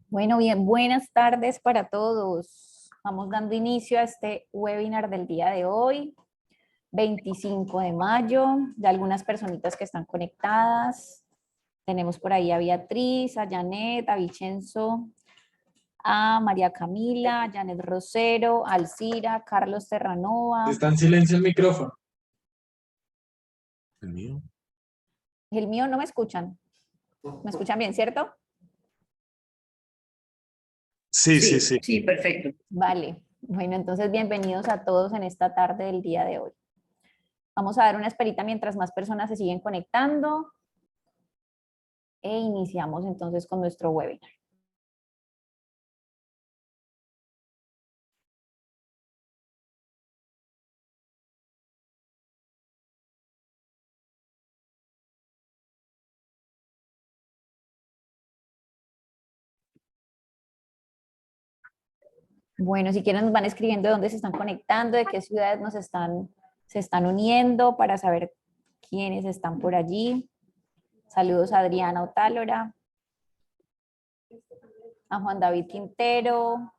Bueno, bien, buenas tardes para todos. Vamos dando inicio a este webinar del día de hoy, 25 de mayo, de algunas personitas que están conectadas. Tenemos por ahí a Beatriz, a Janet, a Vicenzo, a María Camila, a Janet Rosero, a Alcira, Carlos Terranova. Está en silencio el micrófono. ¿El mío? El mío no me escuchan. ¿Me escuchan bien, cierto? Sí. Sí, perfecto. Vale. Bueno, entonces bienvenidos a todos en esta tarde del día de hoy. Vamos a dar una esperita mientras más personas se siguen conectando e iniciamos entonces con nuestro webinar. Bueno, si quieren nos van escribiendo de dónde se están conectando, de qué ciudades se están uniendo para saber quiénes están por allí. Saludos a Adriana Otálora, a Juan David Quintero.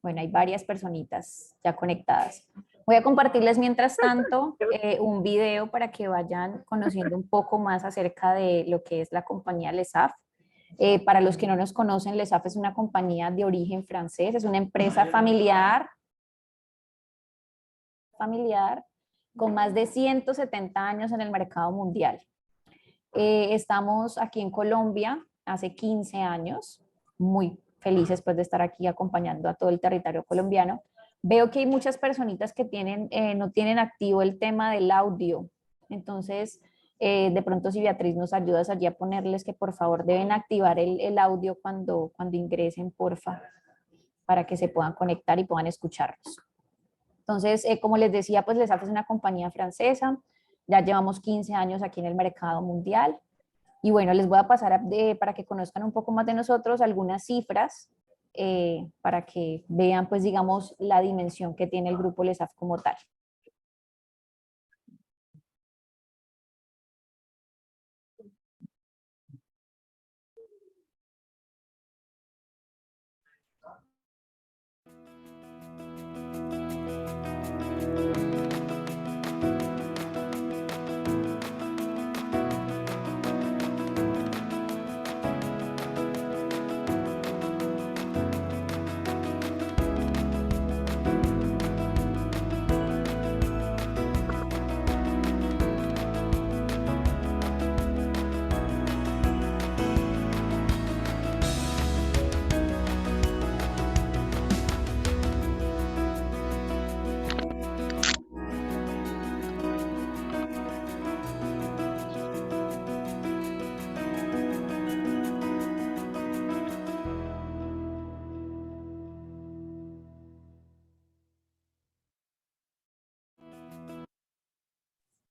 Bueno, hay varias personitas ya conectadas. Voy a compartirles mientras tanto un video para que vayan conociendo un poco más acerca de lo que es la compañía LESAF. Para los que no nos conocen, LESAF es una compañía de origen francés, es una empresa familiar con más de 170 años en el mercado mundial. Estamos aquí en Colombia hace 15 años, muy felices pues de estar aquí acompañando a todo el territorio colombiano. Veo que hay muchas personitas que no tienen activo el tema del audio, entonces de pronto si Beatriz nos ayudas allí a ponerles que por favor deben activar el audio cuando ingresen, porfa, para que se puedan conectar y puedan escucharnos. Entonces, como les decía, pues LESAF es una compañía francesa, ya llevamos 15 años aquí en el mercado mundial. Y bueno, les voy a pasar para que conozcan un poco más de nosotros algunas cifras para que vean, pues digamos, la dimensión que tiene el grupo LESAF como tal.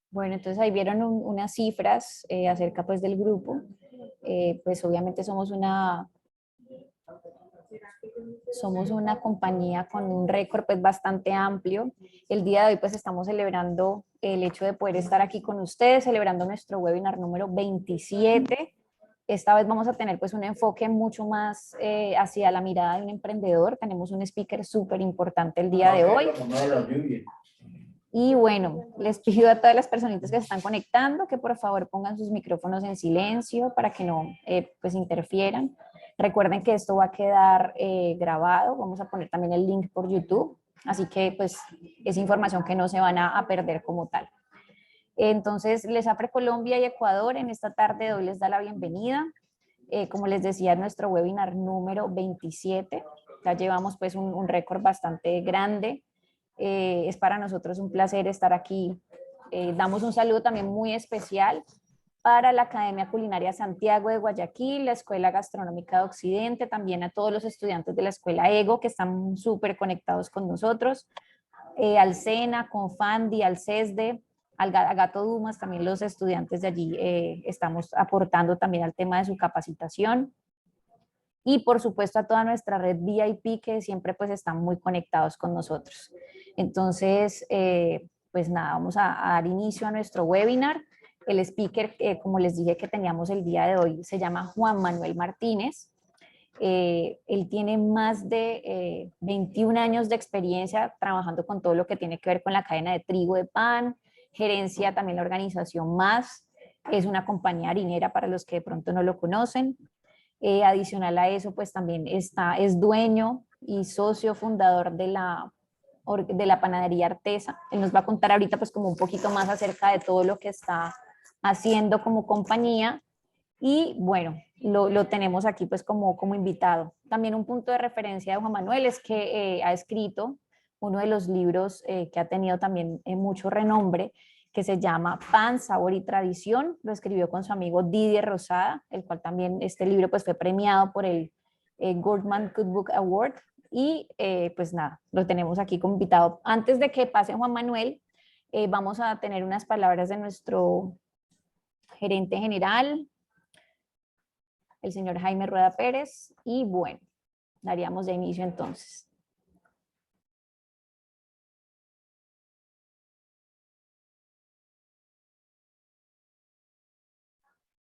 Bueno, entonces ahí vieron unas cifras acerca pues del grupo. Pues obviamente somos una compañía con un récord pues bastante amplio. El día de hoy pues estamos celebrando el hecho de poder estar aquí con ustedes, celebrando nuestro webinar número 27. Esta vez vamos a tener pues un enfoque mucho más hacia la mirada de un emprendedor. Tenemos un speaker súper importante el día de hoy. Y bueno, les pido a todas las personitas que se están conectando que por favor pongan sus micrófonos en silencio para que no pues interfieran. Recuerden que esto va a quedar grabado, vamos a poner también el link por YouTube, así que pues es información que no se van a perder como tal. Entonces, LESAF Colombia y Ecuador en esta tarde de hoy les da la bienvenida. Como les decía, nuestro webinar número 27, ya llevamos pues un récord bastante grande. Es para nosotros un placer estar aquí. Damos un saludo también muy especial para la Academia Culinaria Santiago de Guayaquil, la Escuela Gastronómica de Occidente, también a todos los estudiantes de la Escuela EGO que están súper conectados con nosotros, al SENA, Confandi, al CESDE, a Gato Dumas, también los estudiantes de allí estamos aportando también al tema de su capacitación. Y por supuesto a toda nuestra red VIP que siempre pues están muy conectados con nosotros. Entonces, pues nada, vamos a dar inicio a nuestro webinar. El speaker, como les dije que teníamos el día de hoy, se llama Juan Manuel Martínez. Él tiene más de 21 años de experiencia trabajando con todo lo que tiene que ver con la cadena de trigo de pan, gerencia también la organización Más, es una compañía harinera para los que de pronto no lo conocen. Adicional a eso, pues también es dueño y socio fundador de la panadería Artesa. Él nos va a contar ahorita pues como un poquito más acerca de todo lo que está haciendo como compañía y bueno, lo tenemos aquí pues como invitado. También un punto de referencia de Juan Manuel es que ha escrito uno de los libros que ha tenido también mucho renombre, que se llama Pan, Sabor y Tradición. Lo escribió con su amigo Didier Rosada, el cual también este libro pues fue premiado por el Goldman Cookbook Award. Y pues nada, lo tenemos aquí como invitado. Antes de que pase Juan Manuel, vamos a tener unas palabras de nuestro gerente general, el señor Jaime Rueda Pérez, y bueno, daríamos de inicio entonces.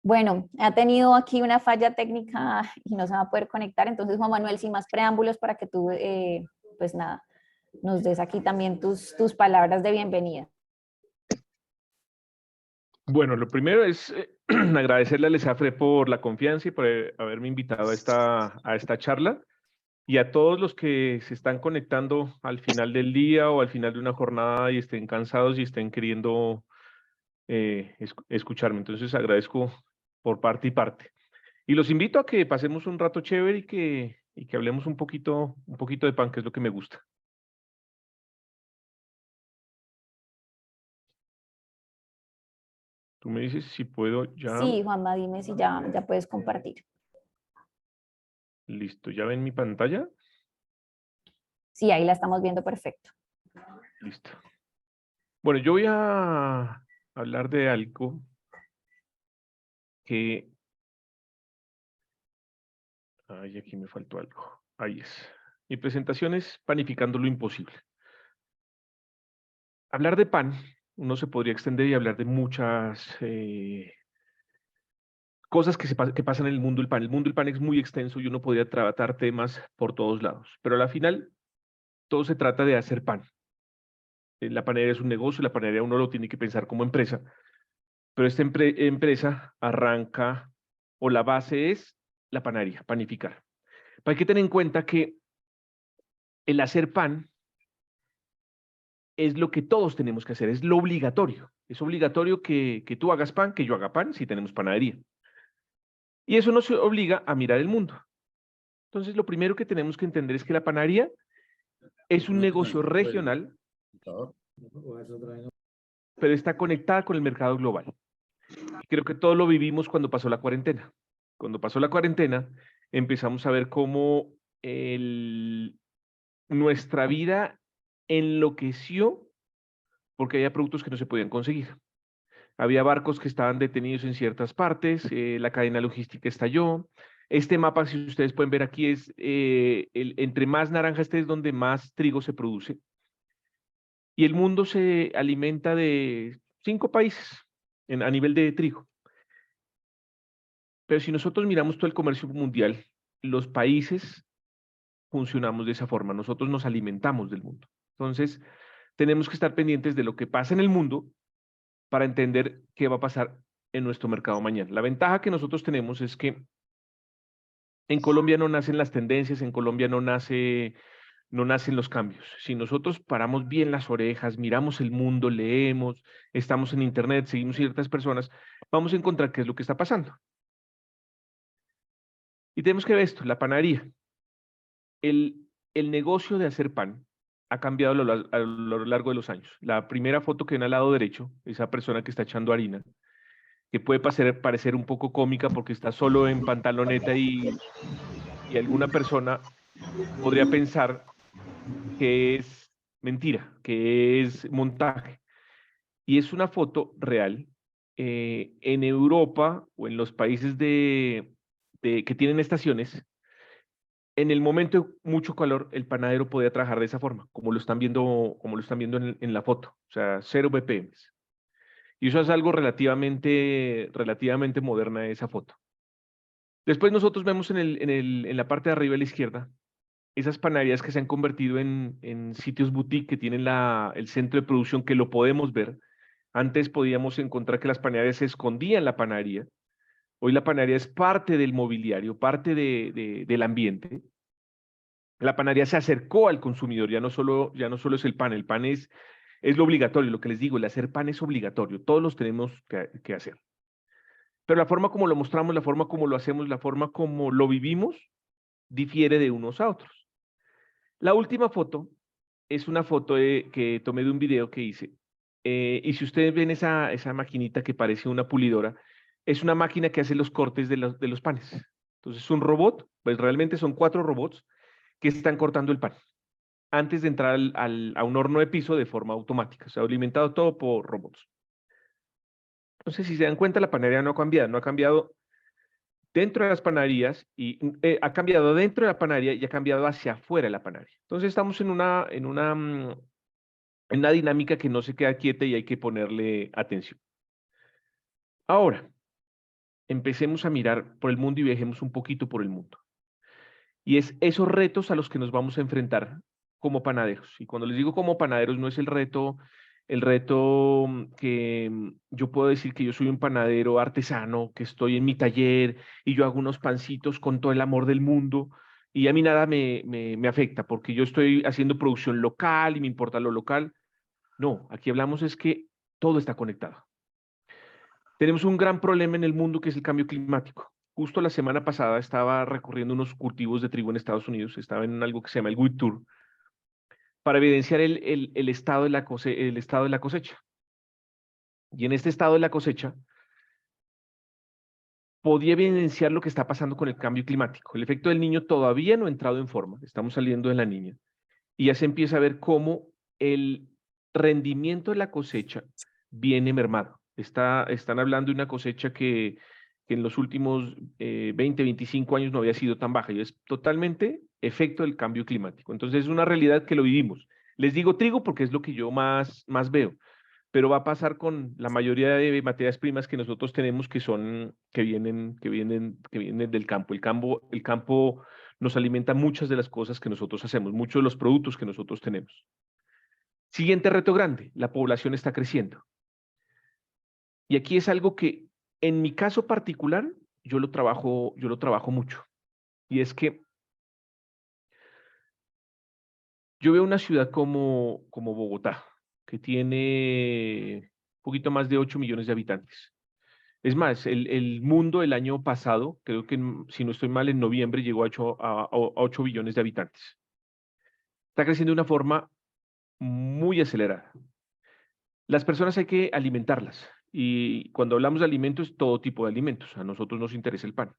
Bueno, ha tenido aquí una falla técnica y no se va a poder conectar, entonces Juan Manuel, sin más preámbulos para que tú, pues nada, nos des aquí también tus palabras de bienvenida. Bueno, lo primero es agradecerle a Lesafre por la confianza y por haberme invitado a esta charla y a todos los que se están conectando al final del día o al final de una jornada y estén cansados y estén queriendo escucharme. Entonces agradezco por parte y parte. Y los invito a que pasemos un rato chévere y que hablemos un poquito de pan, que es lo que me gusta. Tú me dices si puedo ya. Sí, Juanma, dime si ya puedes compartir. Listo, ¿ya ven mi pantalla? Sí, ahí la estamos viendo perfecto. Listo. Bueno, yo voy a hablar de algo que... Ay, aquí me faltó algo. Ahí es. Mi presentación es Panificando lo Imposible. Hablar de pan, uno se podría extender y hablar de muchas cosas que pasan en el mundo del pan. El mundo del pan es muy extenso y uno podría tratar temas por todos lados. Pero al final, todo se trata de hacer pan. La panadería es un negocio, la panadería uno lo tiene que pensar como empresa. Pero esta empresa arranca, o la base es la panadería, panificar. Pero hay que tener en cuenta que el hacer pan es lo que todos tenemos que hacer, es lo obligatorio. Es obligatorio que tú hagas pan, que yo haga pan, si tenemos panadería. Y eso nos obliga a mirar el mundo. Entonces, lo primero que tenemos que entender es que la panadería es un negocio regional, pero está conectada con el mercado global. Y creo que todo lo vivimos cuando pasó la cuarentena. Cuando pasó la cuarentena, empezamos a ver cómo nuestra vida enloqueció porque había productos que no se podían conseguir. Había barcos que estaban detenidos en ciertas partes, la cadena logística estalló. Este mapa, si ustedes pueden ver aquí, es entre más naranja este es donde más trigo se produce. Y el mundo se alimenta de 5 países a nivel de trigo. Pero si nosotros miramos todo el comercio mundial, los países funcionamos de esa forma, nosotros nos alimentamos del mundo. Entonces, tenemos que estar pendientes de lo que pasa en el mundo para entender qué va a pasar en nuestro mercado mañana. La ventaja que nosotros tenemos es que en Colombia no nacen las tendencias, en Colombia no nacen los cambios. Si nosotros paramos bien las orejas, miramos el mundo, leemos, estamos en internet, seguimos ciertas personas, vamos a encontrar qué es lo que está pasando. Y tenemos que ver esto, la panadería. El negocio de hacer pan ha cambiado a lo largo de los años. La primera foto que ven al lado derecho, esa persona que está echando harina, que puede parecer un poco cómica porque está solo en pantaloneta y alguna persona podría pensar que es mentira, que es montaje. Y es una foto real. En Europa o en los países que tienen estaciones, en el momento de mucho calor, el panadero podía trabajar de esa forma, como lo están viendo en la foto, o sea, 0 BPM. Y eso es algo relativamente moderna de esa foto. Después nosotros vemos en la parte de arriba a la izquierda esas panaderías que se han convertido en sitios boutique que tienen el centro de producción que lo podemos ver. Antes podíamos encontrar que las panaderías se escondían en la panadería. Hoy la panadería es parte del mobiliario, parte del ambiente. La panadería se acercó al consumidor, ya no solo es el pan es lo obligatorio, lo que les digo, el hacer pan es obligatorio, todos los tenemos que hacer. Pero la forma como lo mostramos, la forma como lo hacemos, la forma como lo vivimos, difiere de unos a otros. La última foto es una foto que tomé de un video que hice. Y si ustedes ven esa maquinita que parece una pulidora, es una máquina que hace los cortes de los panes. Entonces, es un robot, pues realmente son 4 robots que están cortando el pan antes de entrar a un horno de piso de forma automática. O sea, alimentado todo por robots. Entonces, si se dan cuenta, la panadería no ha cambiado dentro de las panaderías y ha cambiado dentro de la panadería y ha cambiado hacia afuera de la panadería. Entonces, estamos en una dinámica que no se queda quieta y hay que ponerle atención. Ahora, empecemos a mirar por el mundo y viajemos un poquito por el mundo. Y es esos retos a los que nos vamos a enfrentar como panaderos. Y cuando les digo como panaderos, no es el reto que yo puedo decir que yo soy un panadero artesano, que estoy en mi taller y yo hago unos pancitos con todo el amor del mundo y a mí nada me afecta porque yo estoy haciendo producción local y me importa lo local. No, aquí hablamos es que todo está conectado. Tenemos un gran problema en el mundo que es el cambio climático. Justo la semana pasada estaba recorriendo unos cultivos de trigo en Estados Unidos, estaba en algo que se llama el Wheat Tour, para evidenciar el estado el estado de la cosecha. Y en este estado de la cosecha podía evidenciar lo que está pasando con el cambio climático. El efecto del niño todavía no ha entrado en forma, estamos saliendo de la niña, y ya se empieza a ver cómo el rendimiento de la cosecha viene mermado. Están hablando de una cosecha que en los últimos 20, 25 años no había sido tan baja y es totalmente efecto del cambio climático. Entonces es una realidad que lo vivimos. Les digo trigo porque es lo que yo más veo, pero va a pasar con la mayoría de materias primas que nosotros tenemos que vienen del campo. El campo nos alimenta muchas de las cosas que nosotros hacemos, muchos de los productos que nosotros tenemos. Siguiente reto grande, la población está creciendo. Y aquí es algo que en mi caso particular yo lo trabajo mucho. Y es que yo veo una ciudad como Bogotá, que tiene un poquito más de 8 millones de habitantes. Es más, el mundo el año pasado, creo que si no estoy mal, en noviembre llegó a 8 billones de habitantes. Está creciendo de una forma muy acelerada. Las personas hay que alimentarlas. Y cuando hablamos de alimentos, todo tipo de alimentos. A nosotros nos interesa el pan.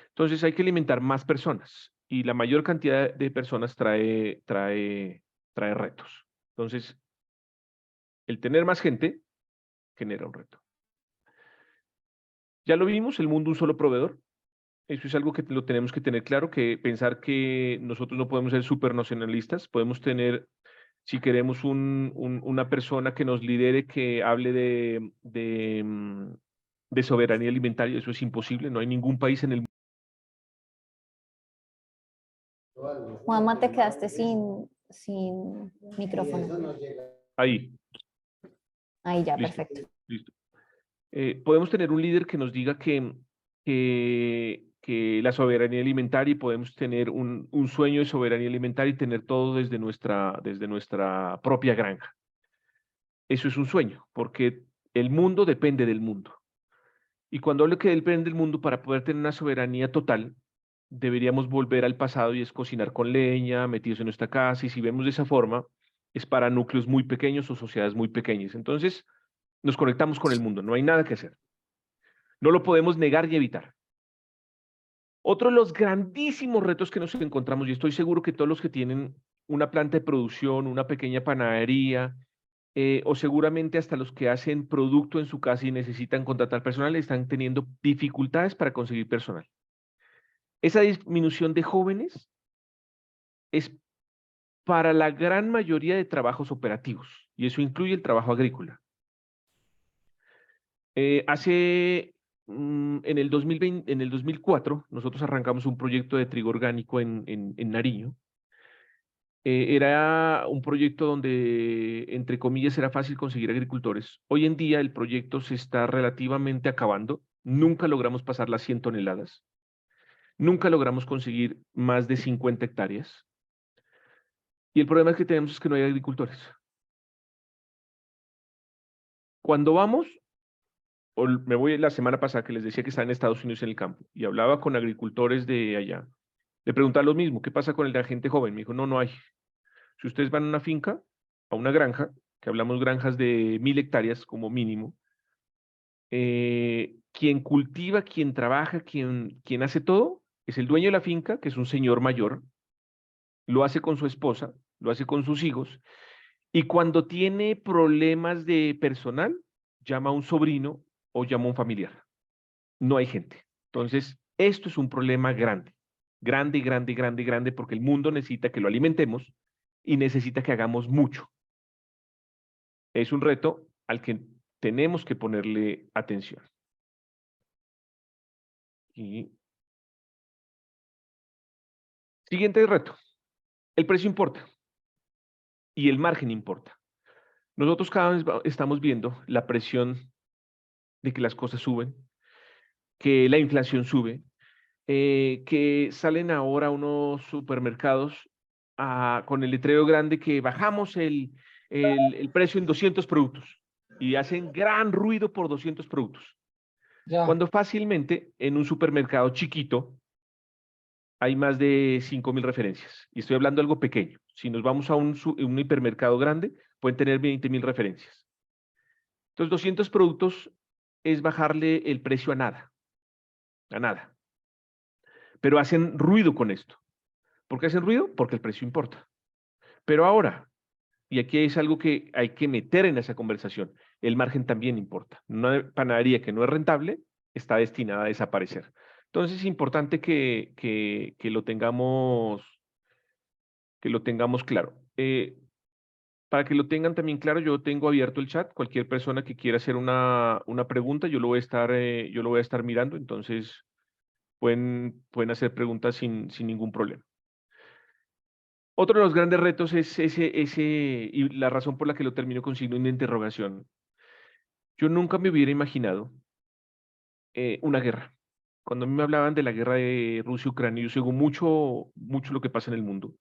Entonces hay que alimentar más personas. Y la mayor cantidad de personas trae retos. Entonces, el tener más gente genera un reto. Ya lo vimos, el mundo un solo proveedor. Eso es algo que lo tenemos que tener claro, que pensar que nosotros no podemos ser supernacionalistas, podemos tener, si queremos una persona que nos lidere, que hable de soberanía alimentaria, eso es imposible, no hay ningún país en el mundo. Juanma, te quedaste sin micrófono. Ahí, Ahí ya, listo, perfecto. listo. Podemos tener un líder que nos diga que la soberanía alimentaria y podemos tener un sueño de soberanía alimentaria y tener todo desde nuestra propia granja. Eso es un sueño, porque el mundo depende del mundo. Y cuando hablo que depende del mundo, para poder tener una soberanía total, deberíamos volver al pasado y es cocinar con leña, metidos en nuestra casa, y si vemos de esa forma, es para núcleos muy pequeños o sociedades muy pequeñas. Entonces, nos conectamos con el mundo, no hay nada que hacer. No lo podemos negar ni evitar. Otro de los grandísimos retos que nos encontramos, y estoy seguro que todos los que tienen una planta de producción, una pequeña panadería, o seguramente hasta los que hacen producto en su casa y necesitan contratar personal, están teniendo dificultades para conseguir personal. Esa disminución de jóvenes es para la gran mayoría de trabajos operativos, y eso incluye el trabajo agrícola. Hace en el 2020, en el 2004, nosotros arrancamos un proyecto de trigo orgánico en Nariño. Era un proyecto donde, entre comillas, era fácil conseguir agricultores. Hoy en día el proyecto se está relativamente acabando. Nunca logramos pasar las 100 toneladas. Nunca logramos conseguir más de 50 hectáreas. Y el problema que tenemos es que no hay agricultores. Cuando vamos, me voy la semana pasada que les decía que estaba en Estados Unidos en el campo y hablaba con agricultores de allá. Le preguntaba lo mismo, ¿qué pasa con el de la gente joven? Me dijo, no, no hay. Si ustedes van a una finca, a una granja, que hablamos granjas de 1000 hectáreas como mínimo, quien cultiva, quien trabaja, quien hace todo, es el dueño de la finca, que es un señor mayor, lo hace con su esposa, lo hace con sus hijos, y cuando tiene problemas de personal, llama a un sobrino o llama a un familiar. No hay gente. Entonces, esto es un problema grande, grande, grande, grande, grande, porque el mundo necesita que lo alimentemos y necesita que hagamos mucho. Es un reto al que tenemos que ponerle atención. Y siguiente reto. El precio importa y el margen importa. Nosotros cada vez estamos viendo la presión de que las cosas suben, que la inflación sube, que salen ahora unos supermercados con el letrero grande que bajamos el precio en 200 productos y hacen gran ruido por 200 productos. Ya. Cuando fácilmente en un supermercado chiquito hay más de 5000 referencias. Y estoy hablando de algo pequeño. Si nos vamos a un hipermercado grande, pueden tener 20.000 referencias. Entonces, 200 productos es bajarle el precio a nada. A nada. Pero hacen ruido con esto. ¿Por qué hacen ruido? Porque el precio importa. Pero ahora, y aquí es algo que hay que meter en esa conversación, el margen también importa. Una panadería que no es rentable está destinada a desaparecer. Entonces es importante que lo tengamos claro. Para que lo tengan también claro, yo tengo abierto el chat. Cualquier persona que quiera hacer una pregunta, yo lo voy a estar mirando. Entonces pueden hacer preguntas sin ningún problema. Otro de los grandes retos es y la razón por la que lo termino con signo de interrogación. Yo nunca me hubiera imaginado una guerra. Cuando a mí me hablaban de la guerra de Rusia-Ucrania, yo sigo mucho, mucho lo que pasa en el mundo.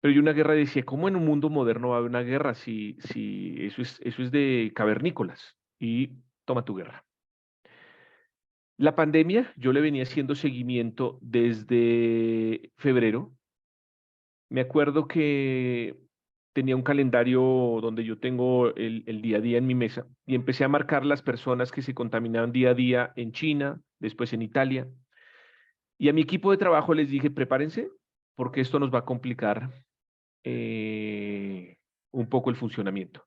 Pero yo una guerra decía, ¿cómo en un mundo moderno va a haber una guerra si eso es de cavernícolas? Y toma tu guerra. La pandemia, yo le venía haciendo seguimiento desde febrero. Me acuerdo que tenía un calendario donde yo tengo el día a día en mi mesa y empecé a marcar las personas que se contaminaban día a día en China, después en Italia. Y a mi equipo de trabajo les dije, prepárense porque esto nos va a complicar un poco el funcionamiento.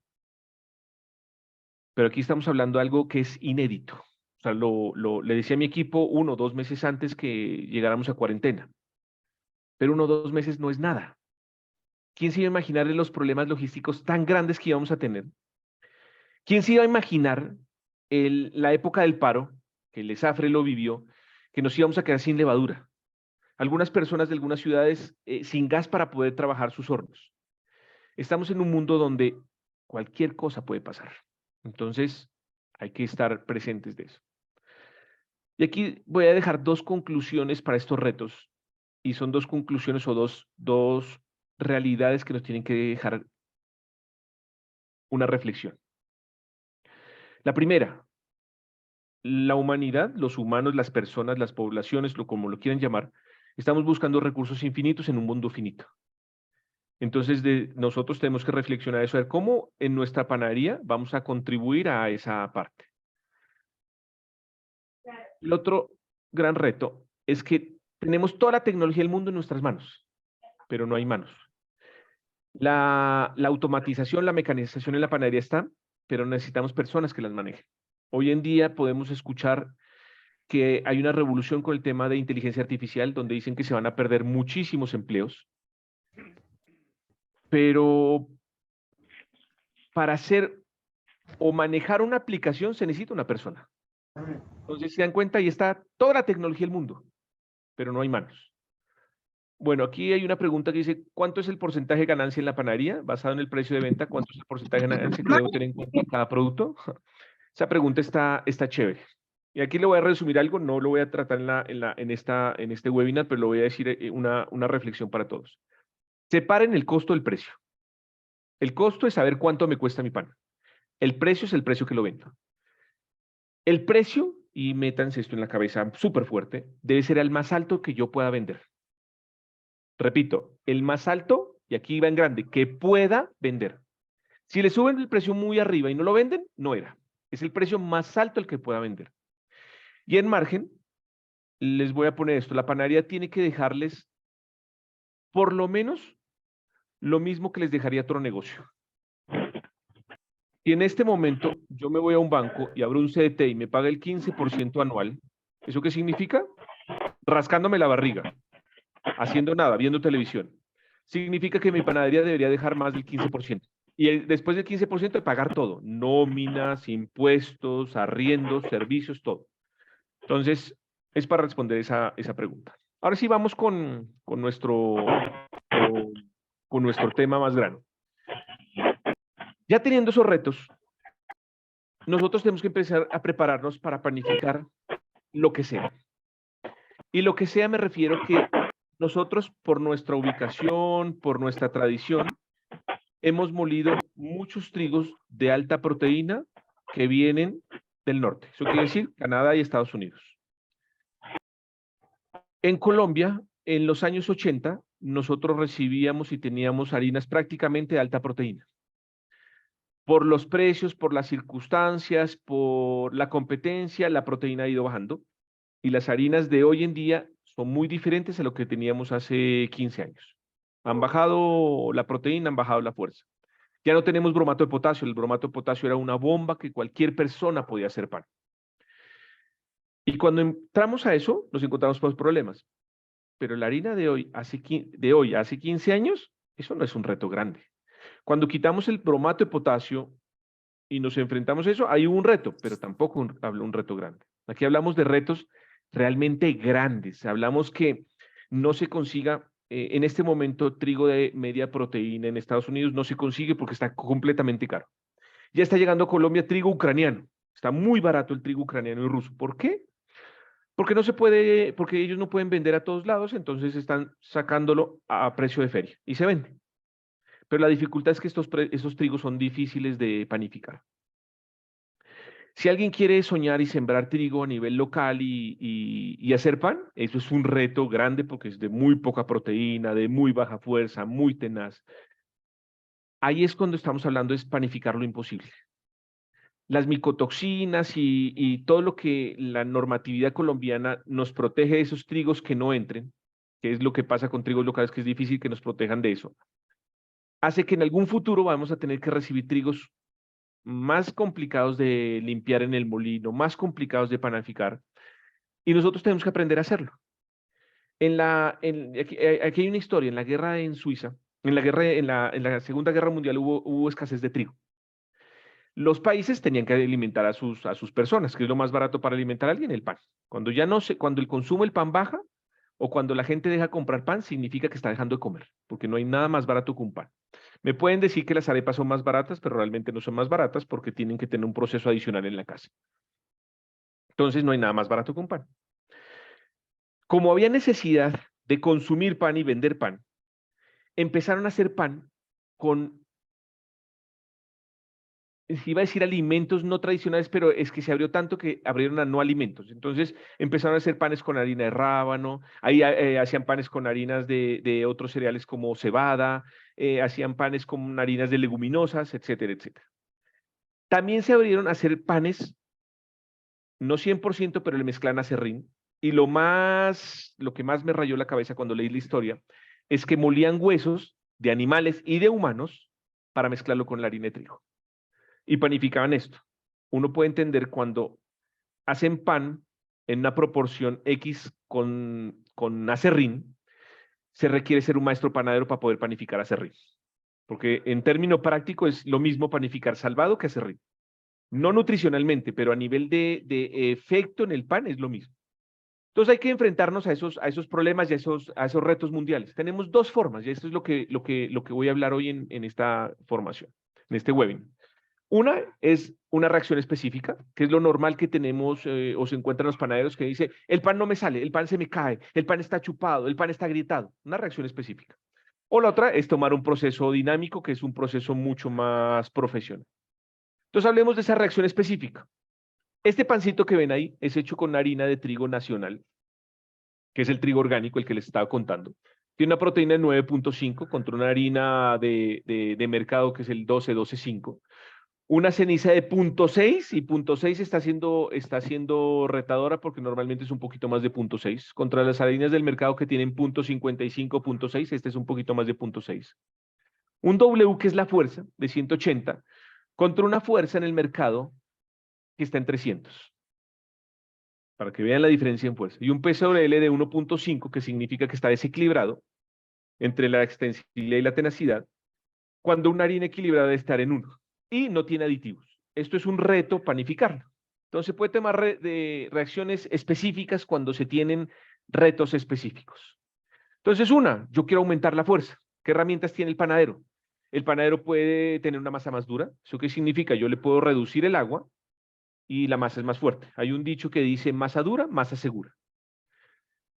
Pero aquí estamos hablando de algo que es inédito. O sea, le decía a mi equipo 1 o 2 meses antes que llegáramos a cuarentena. Pero 1 o 2 meses no es nada. ¿Quién se iba a imaginar los problemas logísticos tan grandes que íbamos a tener? ¿Quién se iba a imaginar la época del paro, que el ESAFRE lo vivió, que nos íbamos a quedar sin levadura? Algunas personas de algunas ciudades sin gas para poder trabajar sus hornos. Estamos en un mundo donde cualquier cosa puede pasar. Entonces, hay que estar presentes de eso. Y aquí voy a dejar 2 conclusiones para estos retos. Y son 2 conclusiones o dos realidades que nos tienen que dejar una reflexión. La primera, la humanidad, los humanos, las personas, las poblaciones, como lo quieran llamar, estamos buscando recursos infinitos en un mundo finito. Entonces, nosotros tenemos que reflexionar eso, ver cómo en nuestra panadería vamos a contribuir a esa parte. El otro gran reto es que tenemos toda la tecnología del mundo en nuestras manos, pero no hay manos. La automatización, la mecanización en la panadería está, pero necesitamos personas que las manejen. Hoy en día podemos escuchar que hay una revolución con el tema de inteligencia artificial, donde dicen que se van a perder muchísimos empleos, pero para hacer o manejar una aplicación se necesita una persona. Entonces, se dan cuenta, ahí está toda la tecnología del mundo, pero no hay manos. Bueno, aquí hay una pregunta que dice, ¿cuánto es el porcentaje de ganancia en la panadería? Basado en el precio de venta, ¿cuánto es el porcentaje de ganancia que debo tener en cuenta en cada producto? Esa pregunta está chévere. Y aquí le voy a resumir algo, no lo voy a tratar en este webinar, pero lo voy a decir una reflexión para todos. Separen el costo del precio. El costo es saber cuánto me cuesta mi pan. El precio es el precio que lo vendo. El precio, y métanse esto en la cabeza súper fuerte, debe ser el más alto que yo pueda vender. Repito, el más alto, y aquí va en grande, que pueda vender. Si le suben el precio muy arriba y no lo venden, no era. Es el precio más alto el que pueda vender. Y en margen, les voy a poner esto. La panadería tiene que dejarles por lo menos lo mismo que les dejaría otro negocio. Y en este momento yo me voy a un banco y abro un CDT y me paga el 15% anual. ¿Eso qué significa? Rascándome la barriga, haciendo nada, viendo televisión. Significa que mi panadería debería dejar más del 15%. Y después del 15% de pagar todo, nóminas, impuestos, arriendos, servicios, todo. Entonces, es para responder esa pregunta. Ahora sí vamos con nuestro tema más grande. Ya teniendo esos retos, nosotros tenemos que empezar a prepararnos para planificar lo que sea. Y lo que sea me refiero que nosotros, por nuestra ubicación, por nuestra tradición, hemos molido muchos trigos de alta proteína que vienen del norte. Eso quiere decir Canadá y Estados Unidos. En Colombia, en los años 80, nosotros recibíamos y teníamos harinas prácticamente de alta proteína. Por los precios, por las circunstancias, por la competencia, la proteína ha ido bajando. Y las harinas de hoy en día son muy diferentes a lo que teníamos hace 15 años. Han bajado la proteína, han bajado la fuerza. Ya no tenemos bromato de potasio. El bromato de potasio era una bomba que cualquier persona podía hacer pan. Y cuando entramos a eso, nos encontramos con problemas. Pero la harina de hoy, hace 15 años, eso no es un reto grande. Cuando quitamos el bromato de potasio y nos enfrentamos a eso, hay un reto, pero tampoco un reto grande. Aquí hablamos de retos realmente grandes. Hablamos que no se consiga en este momento trigo de media proteína en Estados Unidos, no se consigue porque está completamente caro. Ya está llegando a Colombia trigo ucraniano. Está muy barato el trigo ucraniano y ruso. ¿Por qué? Porque no se puede, porque ellos no pueden vender a todos lados, entonces están sacándolo a precio de feria y se vende. Pero la dificultad es que estos trigos son difíciles de panificar. Si alguien quiere soñar y sembrar trigo a nivel local y hacer pan, eso es un reto grande porque es de muy poca proteína, de muy baja fuerza, muy tenaz. Ahí es cuando estamos hablando de panificar lo imposible. Las micotoxinas y todo lo que la normatividad colombiana nos protege de esos trigos que no entren, que es lo que pasa con trigos locales, que es difícil que nos protejan de eso, hace que en algún futuro vamos a tener que recibir trigos más complicados de limpiar en el molino, más complicados de panificar, y nosotros tenemos que aprender a hacerlo. Aquí hay una historia, en la guerra en Suiza, en la Segunda Guerra Mundial hubo escasez de trigo. Los países tenían que alimentar a sus personas, que es lo más barato para alimentar a alguien, el pan. Cuando el consumo del pan baja, o cuando la gente deja de comprar pan, significa que está dejando de comer, porque no hay nada más barato que un pan. Me pueden decir que las arepas son más baratas, pero realmente no son más baratas porque tienen que tener un proceso adicional en la casa. Entonces no hay nada más barato que un pan. Como había necesidad de consumir pan y vender pan, empezaron a hacer pan con, iba a decir alimentos no tradicionales, pero es que se abrió tanto que abrieron a no alimentos. Entonces empezaron a hacer panes con harina de rábano, ahí hacían panes con harinas de otros cereales como cebada, hacían panes con harinas de leguminosas, etcétera, etcétera. También se abrieron a hacer panes, no 100%, pero le mezclan aserrín. Y lo que más me rayó la cabeza cuando leí la historia es que molían huesos de animales y de humanos para mezclarlo con la harina de trigo. Y panificaban esto. Uno puede entender cuando hacen pan en una proporción X con aserrín, se requiere ser un maestro panadero para poder panificar aserrín. Porque en término práctico es lo mismo panificar salvado que aserrín. No nutricionalmente, pero a nivel de efecto en el pan es lo mismo. Entonces hay que enfrentarnos a esos problemas y a esos retos mundiales. Tenemos dos formas, y esto es lo que voy a hablar hoy en esta formación, en este webinar. Una es una reacción específica, que es lo normal que tenemos o se encuentran los panaderos que dice, el pan no me sale, el pan se me cae, el pan está chupado, el pan está gritado. Una reacción específica. O la otra es tomar un proceso dinámico, que es un proceso mucho más profesional. Entonces hablemos de esa reacción específica. Este pancito que ven ahí es hecho con harina de trigo nacional, que es el trigo orgánico, el que les estaba contando. Tiene una proteína de 9.5 contra una harina de mercado que es el 12.5. Una ceniza de 0.6 y 0.6 está siendo retadora porque normalmente es un poquito más de 0.6. Contra las harinas del mercado que tienen 0.55, 0.6, este es un poquito más de 0.6. Un W que es la fuerza de 180 contra una fuerza en el mercado que está en 300. Para que vean la diferencia en fuerza. Y un P sobre L de 1.5 que significa que está desequilibrado entre la extensibilidad y la tenacidad, cuando una harina equilibrada debe estar en 1 y no tiene aditivos. Esto es un reto panificarlo. Entonces puede tomar de reacciones específicas cuando se tienen retos específicos. Entonces yo quiero aumentar la fuerza. ¿Qué herramientas tiene el panadero? El panadero puede tener una masa más dura. ¿Eso qué significa? Yo le puedo reducir el agua y la masa es más fuerte. Hay un dicho que dice masa dura, masa segura.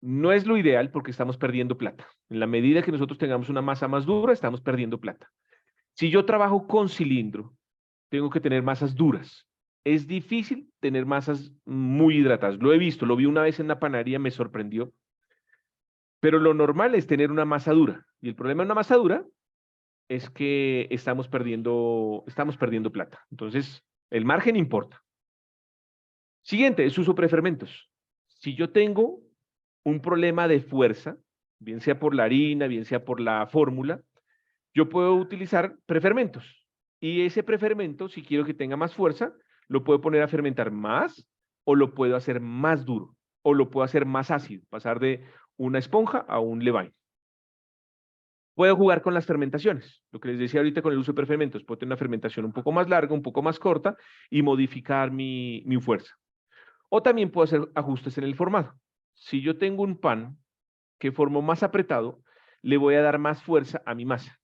No es lo ideal porque estamos perdiendo plata. En la medida que nosotros tengamos una masa más dura, estamos perdiendo plata. Si yo trabajo con cilindro, tengo que tener masas duras. Es difícil tener masas muy hidratadas. Lo he visto, lo vi una vez en la panadería, me sorprendió. Pero lo normal es tener una masa dura. Y el problema de una masa dura es que estamos perdiendo plata. Entonces, el margen importa. Siguiente, es uso prefermentos. Si yo tengo un problema de fuerza, bien sea por la harina, bien sea por la fórmula, yo puedo utilizar prefermentos. Y ese prefermento, si quiero que tenga más fuerza, lo puedo poner a fermentar más o lo puedo hacer más duro o lo puedo hacer más ácido, pasar de una esponja a un levain. Puedo jugar con las fermentaciones, lo que les decía ahorita con el uso de prefermentos. Puedo tener una fermentación un poco más larga, un poco más corta y modificar mi fuerza. O también puedo hacer ajustes en el formato. Si yo tengo un pan que formo más apretado, le voy a dar más fuerza a mi masa.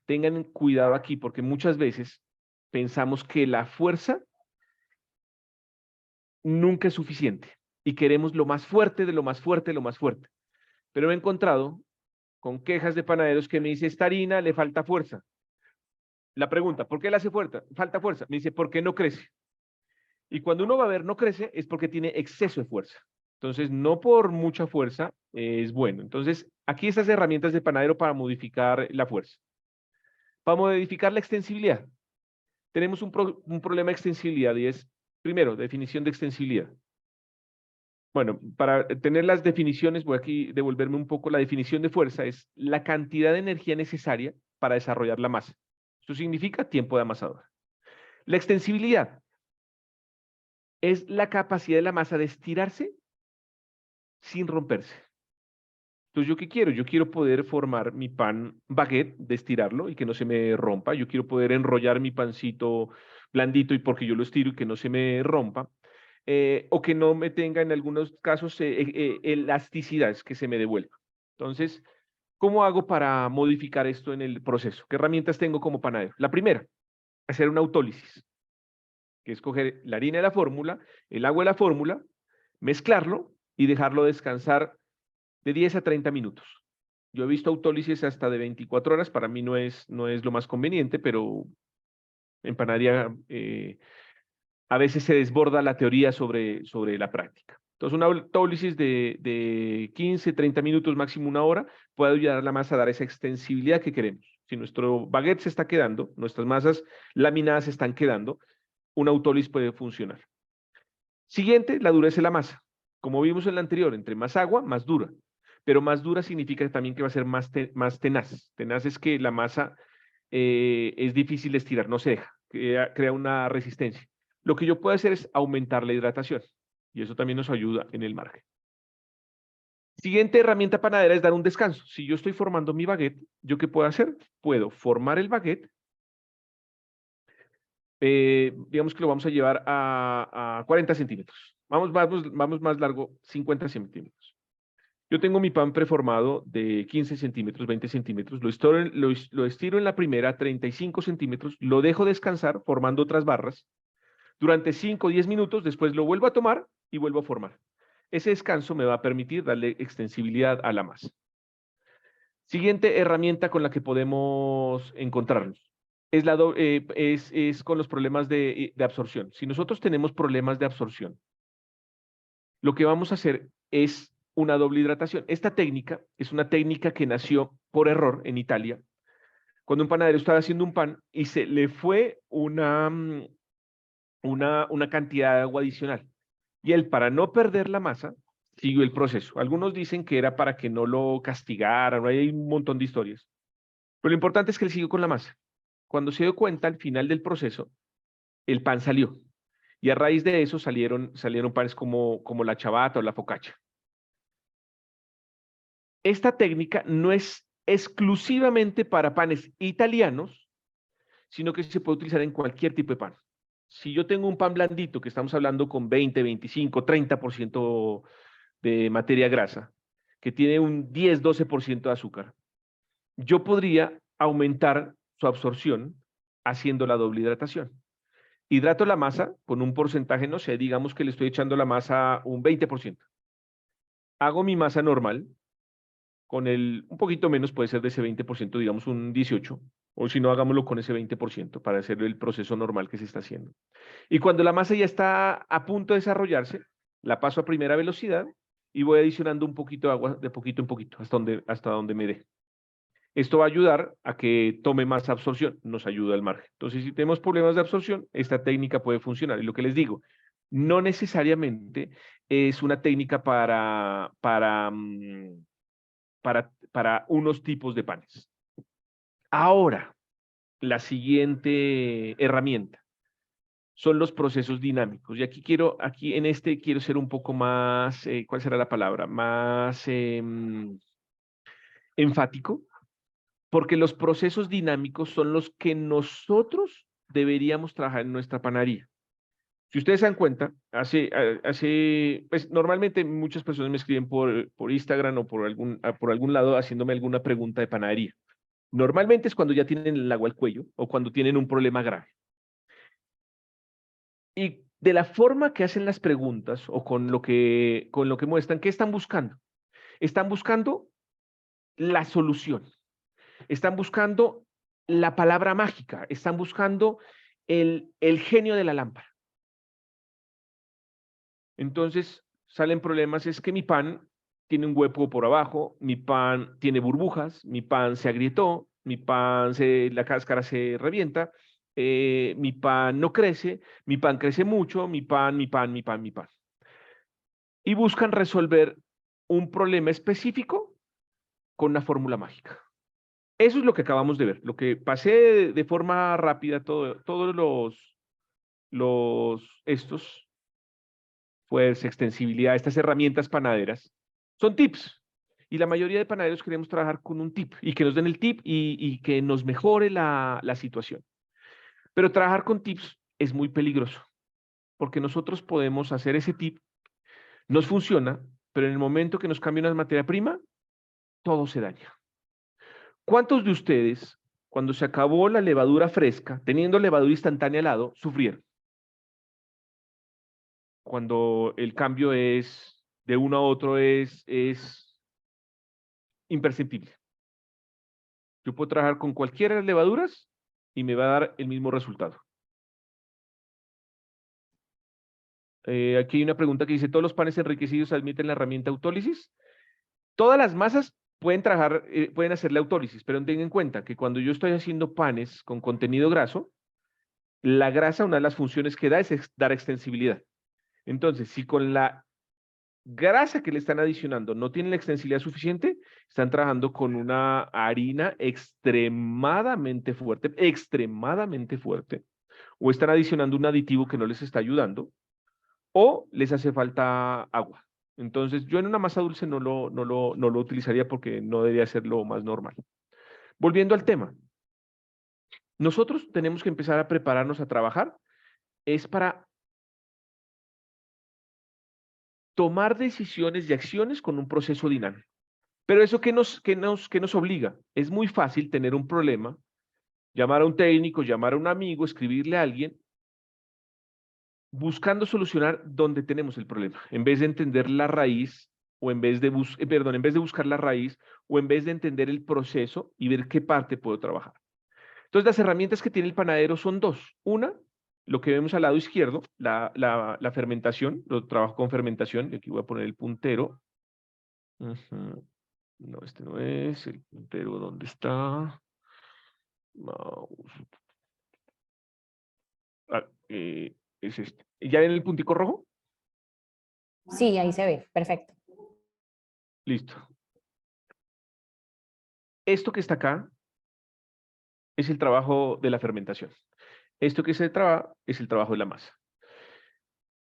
Tengan cuidado aquí porque muchas veces pensamos que la fuerza nunca es suficiente y queremos lo más fuerte de lo más fuerte de lo más fuerte. Pero me he encontrado con quejas de panaderos que me dice, esta harina le falta fuerza. La pregunta, ¿por qué le hace falta fuerza? Me dice, ¿por qué no crece? Y cuando uno va a ver no crece es porque tiene exceso de fuerza. Entonces, no por mucha fuerza es bueno. Entonces, aquí estas herramientas de panadero para modificar la fuerza. Para modificar la extensibilidad. Tenemos un problema de extensibilidad y es, primero, definición de extensibilidad. Bueno, para tener las definiciones, voy aquí a devolverme un poco. La definición de fuerza es la cantidad de energía necesaria para desarrollar la masa. Esto significa tiempo de amasadora. La extensibilidad es la capacidad de la masa de estirarse sin romperse. Entonces, ¿yo qué quiero? Yo quiero poder formar mi pan baguette, de estirarlo y que no se me rompa. Yo quiero poder enrollar mi pancito blandito y porque yo lo estiro y que no se me rompa. O que no me tenga en algunos casos elasticidades, que se me devuelva. Entonces, ¿cómo hago para modificar esto en el proceso? ¿Qué herramientas tengo como panadero? La primera, hacer una autólisis, que es coger la harina de la fórmula, el agua de la fórmula, mezclarlo y dejarlo descansar de 10 a 30 minutos. Yo he visto autólisis hasta de 24 horas, para mí no es lo más conveniente, pero en panadería a veces se desborda la teoría sobre la práctica. Entonces, una autólisis de 15, 30 minutos, máximo una hora, puede ayudar a la masa a dar esa extensibilidad que queremos. Si nuestro baguette se está quedando, nuestras masas laminadas se están quedando, una autólisis puede funcionar. Siguiente, la dureza de la masa. Como vimos en la anterior, entre más agua, más dura. Pero más dura significa también que va a ser más tenaz. Tenaz es que la masa es difícil de estirar, no se deja, crea una resistencia. Lo que yo puedo hacer es aumentar la hidratación y eso también nos ayuda en el margen. Siguiente herramienta panadera es dar un descanso. Si yo estoy formando mi baguette, ¿yo qué puedo hacer? Puedo formar el baguette, digamos que lo vamos a llevar a 40 centímetros. Vamos más largo, 50 centímetros. Yo tengo mi pan preformado de 15 centímetros, 20 centímetros, lo estiro en la primera, 35 centímetros, lo dejo descansar formando otras barras. Durante 5 o 10 minutos, después lo vuelvo a tomar y vuelvo a formar. Ese descanso me va a permitir darle extensibilidad a la masa. Siguiente herramienta con la que podemos encontrarnos es con los problemas de absorción. Si nosotros tenemos problemas de absorción, lo que vamos a hacer es una doble hidratación. Esta técnica es una técnica que nació por error en Italia, cuando un panadero estaba haciendo un pan y se le fue una cantidad de agua adicional. Y él, para no perder la masa, siguió el proceso. Algunos dicen que era para que no lo castigaran, hay un montón de historias. Pero lo importante es que él siguió con la masa. Cuando se dio cuenta, al final del proceso, el pan salió. Y a raíz de eso salieron panes como la ciabatta o la focaccia. Esta técnica no es exclusivamente para panes italianos, sino que se puede utilizar en cualquier tipo de pan. Si yo tengo un pan blandito, que estamos hablando con 20, 25, 30% de materia grasa, que tiene un 10, 12% de azúcar, yo podría aumentar su absorción haciendo la doble hidratación. Hidrato la masa con un porcentaje, no sé, digamos que le estoy echando la masa un 20%. Hago mi masa normal, con un poquito menos, puede ser de ese 20%, digamos un 18%, o si no, hagámoslo con ese 20% para hacer el proceso normal que se está haciendo. Y cuando la masa ya está a punto de desarrollarse, la paso a primera velocidad y voy adicionando un poquito de agua de poquito en poquito, hasta donde me dé. Esto va a ayudar a que tome más absorción, nos ayuda al margen. Entonces, si tenemos problemas de absorción, esta técnica puede funcionar. Y lo que les digo, no necesariamente es una técnica para unos tipos de panes. Ahora, la siguiente herramienta son los procesos dinámicos. Y aquí quiero ser un poco más, ¿cuál será la palabra? Más enfático, porque los procesos dinámicos son los que nosotros deberíamos trabajar en nuestra panadería. Si ustedes se dan cuenta, pues normalmente muchas personas me escriben por Instagram o por algún lado haciéndome alguna pregunta de panadería. Normalmente es cuando ya tienen el agua al cuello o cuando tienen un problema grave. Y de la forma que hacen las preguntas o con lo que muestran, ¿qué están buscando? Están buscando la solución. Están buscando la palabra mágica. Están buscando el genio de la lámpara. Entonces salen problemas, es que mi pan tiene un hueco por abajo, mi pan tiene burbujas, mi pan se agrietó, la cáscara se revienta, mi pan no crece, mi pan crece mucho, mi pan. Y buscan resolver un problema específico con una fórmula mágica. Eso es lo que acabamos de ver. Lo que pasé de forma rápida, todos estos fuerza, extensibilidad, estas herramientas panaderas, son tips. Y la mayoría de panaderos queremos trabajar con un tip y que nos den el tip y que nos mejore la situación. Pero trabajar con tips es muy peligroso porque nosotros podemos hacer ese tip, nos funciona, pero en el momento que nos cambia una materia prima, todo se daña. ¿Cuántos de ustedes, cuando se acabó la levadura fresca, teniendo levadura instantánea al lado, sufrieron? Cuando el cambio es de uno a otro es imperceptible. Yo puedo trabajar con cualquiera de las levaduras y me va a dar el mismo resultado. Aquí hay una pregunta que dice, ¿todos los panes enriquecidos admiten la herramienta autólisis? Todas las masas pueden trabajar, pueden hacer la autólisis, pero tengan en cuenta que cuando yo estoy haciendo panes con contenido graso, la grasa, una de las funciones que da es dar extensibilidad. Entonces, si con la grasa que le están adicionando no tienen la extensibilidad suficiente, están trabajando con una harina extremadamente fuerte, o están adicionando un aditivo que no les está ayudando, o les hace falta agua. Entonces, yo en una masa dulce no lo utilizaría porque no debería ser lo más normal. Volviendo al tema, Nosotros tenemos que empezar a prepararnos a trabajar, es para tomar decisiones y acciones con un proceso dinámico. Pero eso ¿qué nos obliga? Es muy fácil tener un problema, llamar a un técnico, llamar a un amigo, escribirle a alguien, buscando solucionar donde tenemos el problema, en vez de entender la raíz, o en vez de, en vez de buscar la raíz, o en vez de entender el proceso y ver qué parte puedo trabajar. Entonces, las herramientas que tiene el panadero son dos. Una, lo que vemos al lado izquierdo, la fermentación, lo trabajo con fermentación, y aquí voy a poner el puntero. No, este no es, el puntero, ¿dónde está? Mouse. Es este. ¿Ya ven el puntico rojo? Sí, ahí se ve, perfecto. Listo. Esto que está acá es el trabajo de la fermentación. Esto que se trabaja es el trabajo de la masa.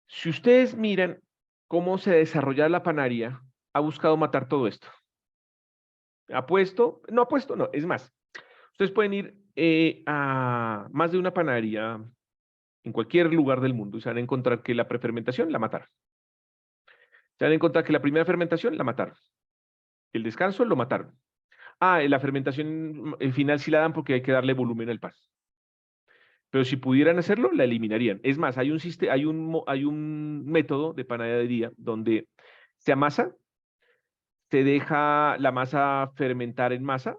Si ustedes miran cómo se desarrolla la panadería, ha buscado matar todo esto. No, es más. Ustedes pueden ir a más de una panadería en cualquier lugar del mundo y se van a encontrar que la prefermentación la mataron. Se van a encontrar que la primera fermentación la mataron. El descanso lo mataron. La fermentación final sí la dan porque hay que darle volumen al pan. Pero si pudieran hacerlo, la eliminarían. Es más, hay un método de panadería donde se amasa, se deja la masa fermentar en masa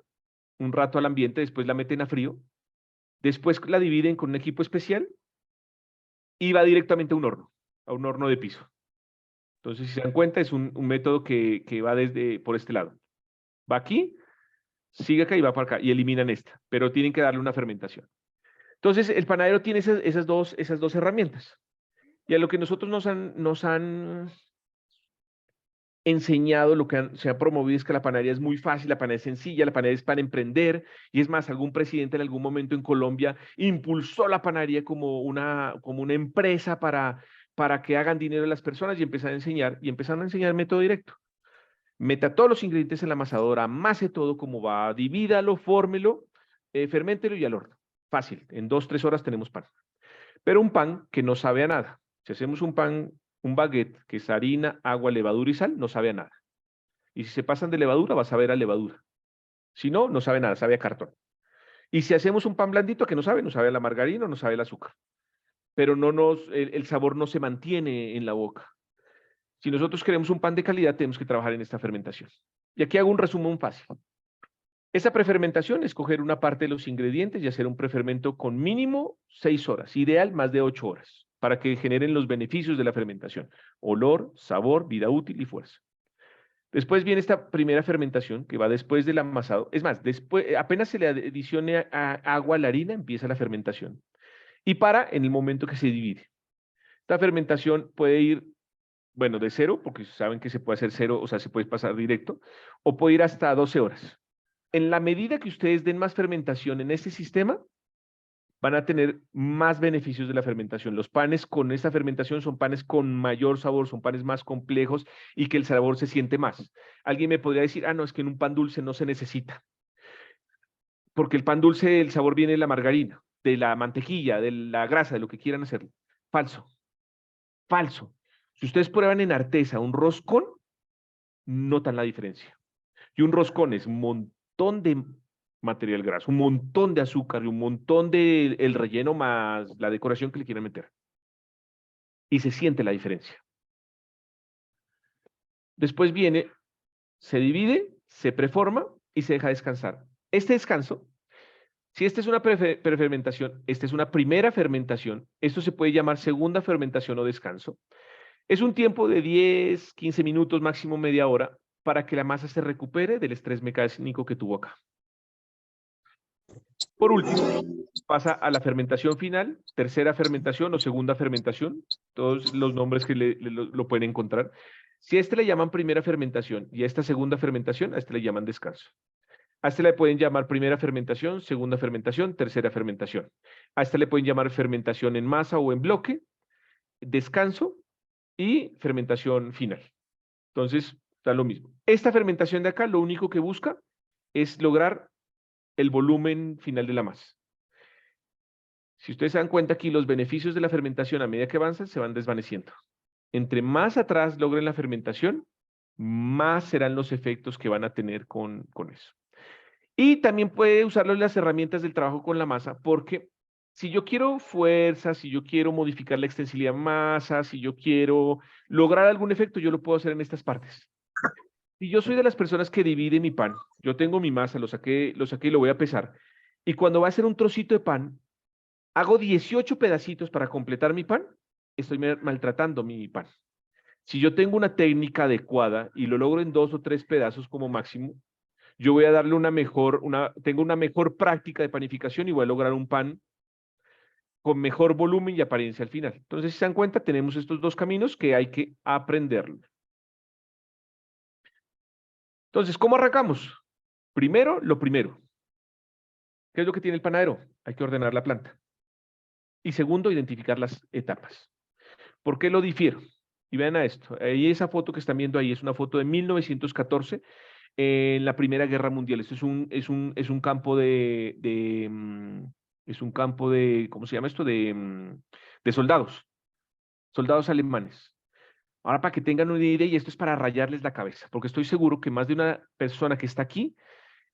un rato al ambiente, después la meten a frío, después la dividen con un equipo especial y va directamente a un horno de piso. Entonces, si se dan cuenta, es un método que va por este lado. Va aquí, sigue acá y va para acá y eliminan esta, pero tienen que darle una fermentación. Entonces, el panadero tiene esas dos herramientas. Y a lo que nosotros nos han enseñado, lo que se ha promovido es que la panadería es muy fácil, la panadería es sencilla, la panadería es para emprender. Y es más, algún presidente en algún momento en Colombia impulsó la panadería como una empresa para que hagan dinero las personas y empezaron a enseñar método directo. Meta todos los ingredientes en la amasadora, amase todo como va, divídalo, fórmelo, ferméntelo y al horno. Fácil, en 2-3 horas tenemos pan. Pero un pan que no sabe a nada. Si hacemos un pan, un baguette, que es harina, agua, levadura y sal, no sabe a nada. Y si se pasan de levadura, va a saber a levadura. Si no, no sabe nada, sabe a cartón. Y si hacemos un pan blandito que no sabe a la margarina, no sabe el azúcar. Pero el sabor no se mantiene en la boca. Si nosotros queremos un pan de calidad, tenemos que trabajar en esta fermentación. Y aquí hago un resumen fácil. Esa prefermentación es coger una parte de los ingredientes y hacer un prefermento con mínimo 6 horas, ideal más de 8 horas, para que generen los beneficios de la fermentación: olor, sabor, vida útil y fuerza. Después viene esta primera fermentación que va después del amasado. Es más, apenas se le adicione agua a la harina, empieza la fermentación. Y para en el momento que se divide. Esta fermentación puede ir, bueno, de 0, porque saben que se puede hacer 0, o sea, se puede pasar directo, o puede ir hasta 12 horas. En la medida que ustedes den más fermentación en este sistema, van a tener más beneficios de la fermentación. Los panes con esta fermentación son panes con mayor sabor, son panes más complejos y que el sabor se siente más. Alguien me podría decir, no, es que en un pan dulce no se necesita. Porque el pan dulce, el sabor viene de la margarina, de la mantequilla, de la grasa, de lo que quieran hacer. Falso. Falso. Si ustedes prueban en Arteza un roscón, notan la diferencia. Y un roscón es un montón de material graso, un montón de azúcar y un montón de el relleno más la decoración que le quieran meter. Y se siente la diferencia. Después viene, se divide, se preforma y se deja descansar. Este descanso, si esta es una prefermentación, esta es una primera fermentación, esto se puede llamar segunda fermentación o descanso. Es un tiempo de 10, 15 minutos, máximo media hora, para que la masa se recupere del estrés mecánico que tuvo acá. Por último, pasa a la fermentación final, tercera fermentación o segunda fermentación, todos los nombres que lo pueden encontrar. Si a este le llaman primera fermentación y a esta segunda fermentación, a este le llaman descanso. A este le pueden llamar primera fermentación, segunda fermentación, tercera fermentación. A este le pueden llamar fermentación en masa o en bloque, descanso y fermentación final. Entonces, da lo mismo. Esta fermentación de acá, lo único que busca es lograr el volumen final de la masa. Si ustedes se dan cuenta aquí, los beneficios de la fermentación a medida que avanzan se van desvaneciendo. Entre más atrás logren la fermentación, más serán los efectos que van a tener con eso. Y también puede usarlo en las herramientas del trabajo con la masa, porque si yo quiero fuerza, si yo quiero modificar la extensibilidad de masa, si yo quiero lograr algún efecto, yo lo puedo hacer en estas partes. Si yo soy de las personas que divide mi pan, yo tengo mi masa, lo saqué y lo voy a pesar, y cuando va a ser un trocito de pan, hago 18 pedacitos para completar mi pan, estoy maltratando mi pan. Si yo tengo una técnica adecuada y lo logro en 2 o 3 pedazos como máximo, yo voy a darle tengo una mejor práctica de panificación y voy a lograr un pan con mejor volumen y apariencia al final. Entonces, si se dan cuenta, tenemos estos dos caminos que hay que aprenderlo. Entonces, ¿cómo arrancamos? Primero, lo primero. ¿Qué es lo que tiene el panadero? Hay que ordenar la planta. Y segundo, identificar las etapas. ¿Por qué lo difiero? Y vean a esto. Ahí esa foto que están viendo ahí es una foto de 1914 en la Primera Guerra Mundial. Esto es un campo es un campo de, ¿cómo se llama esto? De soldados alemanes. Ahora, para que tengan una idea, y esto es para rayarles la cabeza, porque estoy seguro que más de una persona que está aquí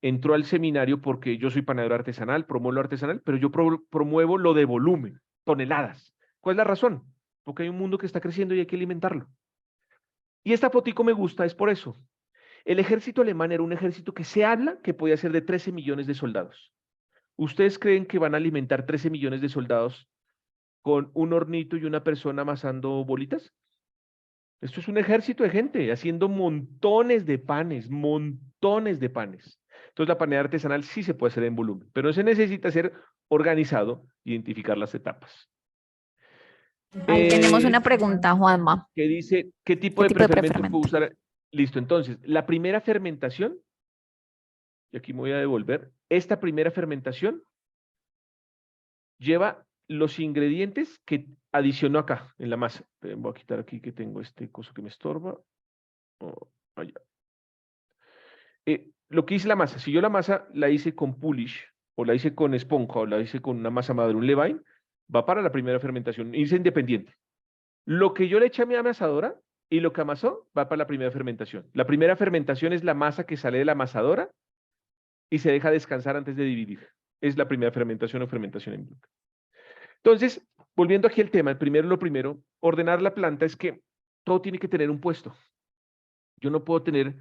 entró al seminario porque yo soy panadero artesanal, promuevo lo artesanal, pero yo promuevo lo de volumen, toneladas. ¿Cuál es la razón? Porque hay un mundo que está creciendo y hay que alimentarlo. Y esta fotico me gusta, es por eso. El ejército alemán era un ejército que se habla que podía ser de 13 millones de soldados. ¿Ustedes creen que van a alimentar 13 millones de soldados con un hornito y una persona amasando bolitas? Esto es un ejército de gente haciendo montones de panes, montones de panes. Entonces la panera artesanal sí se puede hacer en volumen, pero se necesita ser organizado, identificar las etapas. Ahí tenemos una pregunta, Juanma. Que dice, ¿qué tipo ¿Qué de tipo de prefermento puedo prefermento? usar? Listo, entonces, la primera fermentación, y aquí me voy a devolver, esta primera fermentación lleva los ingredientes que adicionó acá en la masa. Voy a quitar aquí que tengo este coso que me estorba. Allá. Lo que hice la masa, si yo la masa la hice con Polish, o la hice con esponja, o la hice con una masa madre, un levain, va para la primera fermentación, hice independiente. Lo que yo le eché a mi amasadora y lo que amasó va para la primera fermentación. La primera fermentación es la masa que sale de la amasadora y se deja descansar antes de dividir. Es la primera fermentación o fermentación en bloque. Entonces, volviendo aquí al tema, lo primero, ordenar la planta es que todo tiene que tener un puesto. Yo no puedo tener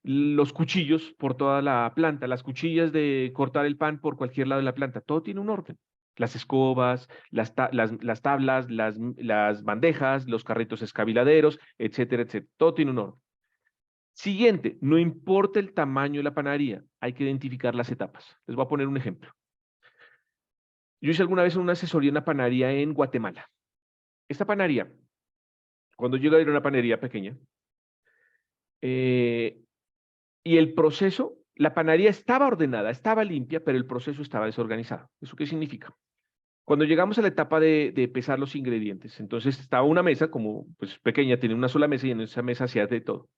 los cuchillos por toda la planta, las cuchillas de cortar el pan por cualquier lado de la planta, todo tiene un orden. Las escobas, las tablas, las bandejas, los carritos escabiladeros, etcétera, etcétera. Todo tiene un orden. Siguiente, no importa el tamaño de la panadería, hay que identificar las etapas. Les voy a poner un ejemplo. Yo hice alguna vez una asesoría en una panadería en Guatemala. Esta panadería, cuando yo era una panadería pequeña, y el proceso, la panadería estaba ordenada, estaba limpia, pero el proceso estaba desorganizado. ¿Eso qué significa? Cuando llegamos a la etapa de pesar los ingredientes, entonces estaba una mesa como pues pequeña, tenía una sola mesa y en esa mesa hacía de todo.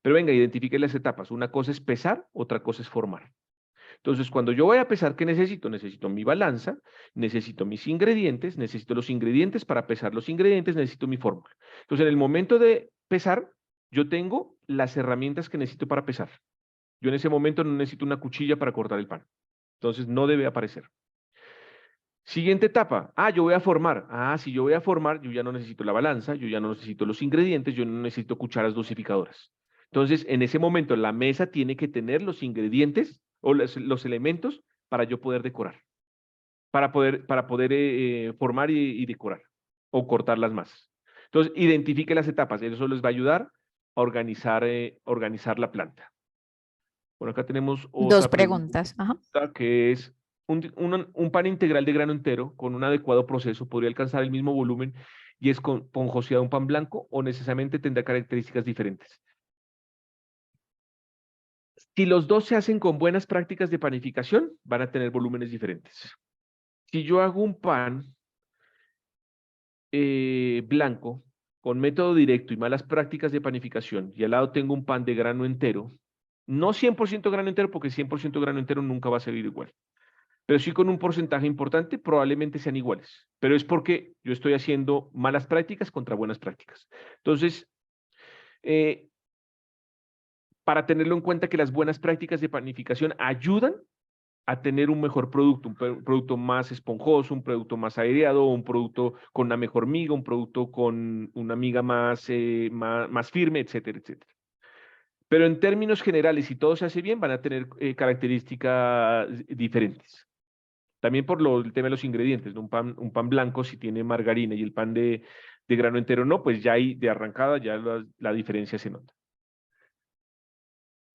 Pero venga, identifique las etapas. Una cosa es pesar, otra cosa es formar. Entonces, cuando yo voy a pesar, ¿qué necesito? Necesito mi balanza, necesito mis ingredientes, necesito los ingredientes para pesar los ingredientes, necesito mi fórmula. Entonces, en el momento de pesar, yo tengo las herramientas que necesito para pesar. Yo en ese momento no necesito una cuchilla para cortar el pan. Entonces, no debe aparecer. Siguiente etapa. Yo voy a formar. Si yo voy a formar, yo ya no necesito la balanza, yo ya no necesito los ingredientes, yo no necesito cucharas dosificadoras. Entonces, en ese momento, la mesa tiene que tener los ingredientes o los elementos para yo poder decorar, para poder formar y decorar o cortar las masas. Entonces, identifique las etapas. Eso les va a ayudar a organizar la planta. Bueno, acá tenemos otra Dos preguntas. Ajá. que es un pan integral de grano entero con un adecuado proceso podría alcanzar el mismo volumen y esponjosidad de un pan blanco o necesariamente tendrá características diferentes. Si los dos se hacen con buenas prácticas de panificación, van a tener volúmenes diferentes. Si yo hago un pan blanco con método directo y malas prácticas de panificación y al lado tengo un pan de grano entero, no 100% grano entero porque 100% grano entero nunca va a salir igual. pero sí con un porcentaje importante, probablemente sean iguales. Pero es porque yo estoy haciendo malas prácticas contra buenas prácticas. Entonces, para tenerlo en cuenta que las buenas prácticas de panificación ayudan a tener un mejor producto, un producto más esponjoso, un producto más aireado, un producto con una mejor miga, un producto con una miga más firme, etcétera, etcétera. Pero en términos generales, si todo se hace bien, van a tener características diferentes. También por el tema de los ingredientes, ¿no? Un pan blanco, si tiene margarina y el pan de grano entero no, pues ya ahí de arrancada ya la diferencia se nota.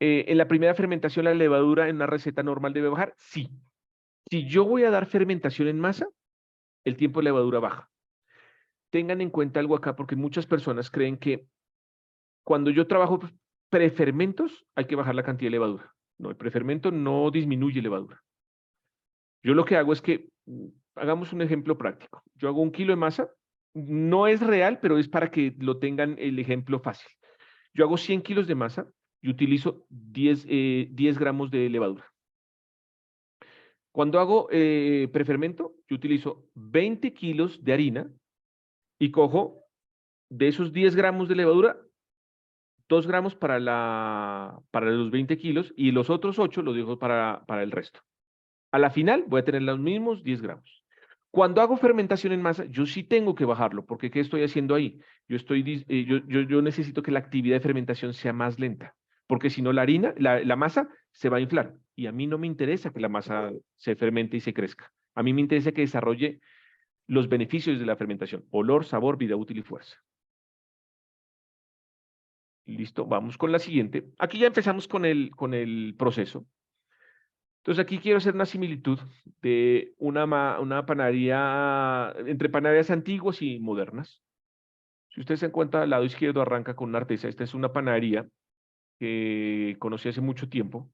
En la primera fermentación, ¿la levadura en una receta normal debe bajar? Sí. Si yo voy a dar fermentación en masa, el tiempo de levadura baja. Tengan en cuenta algo acá, porque muchas personas creen que cuando yo trabajo prefermentos, hay que bajar la cantidad de levadura. No, el prefermento no disminuye levadura. Yo lo que hago es que, hagamos un ejemplo práctico. Yo hago 1 kilo de masa, no es real, pero es para que lo tengan el ejemplo fácil. Yo hago 100 kilos de masa y utilizo 10 gramos de levadura. Cuando hago prefermento, yo utilizo 20 kilos de harina y cojo de esos 10 gramos de levadura, 2 gramos para los 20 kilos y los otros 8 los dejo para el resto. A la final voy a tener los mismos 10 gramos. Cuando hago fermentación en masa, yo sí tengo que bajarlo, porque ¿qué estoy haciendo ahí? Yo necesito que la actividad de fermentación sea más lenta, porque si no la masa se va a inflar. Y a mí no me interesa que la masa se fermente y se crezca. A mí me interesa que desarrolle los beneficios de la fermentación: olor, sabor, vida útil y fuerza. Listo, vamos con la siguiente. Aquí ya empezamos con el proceso. Entonces aquí quiero hacer una similitud de una panadería, entre panaderías antiguas y modernas. Si ustedes se dan cuenta, al lado izquierdo arranca con una artesa. Esta es una panadería que conocí hace mucho tiempo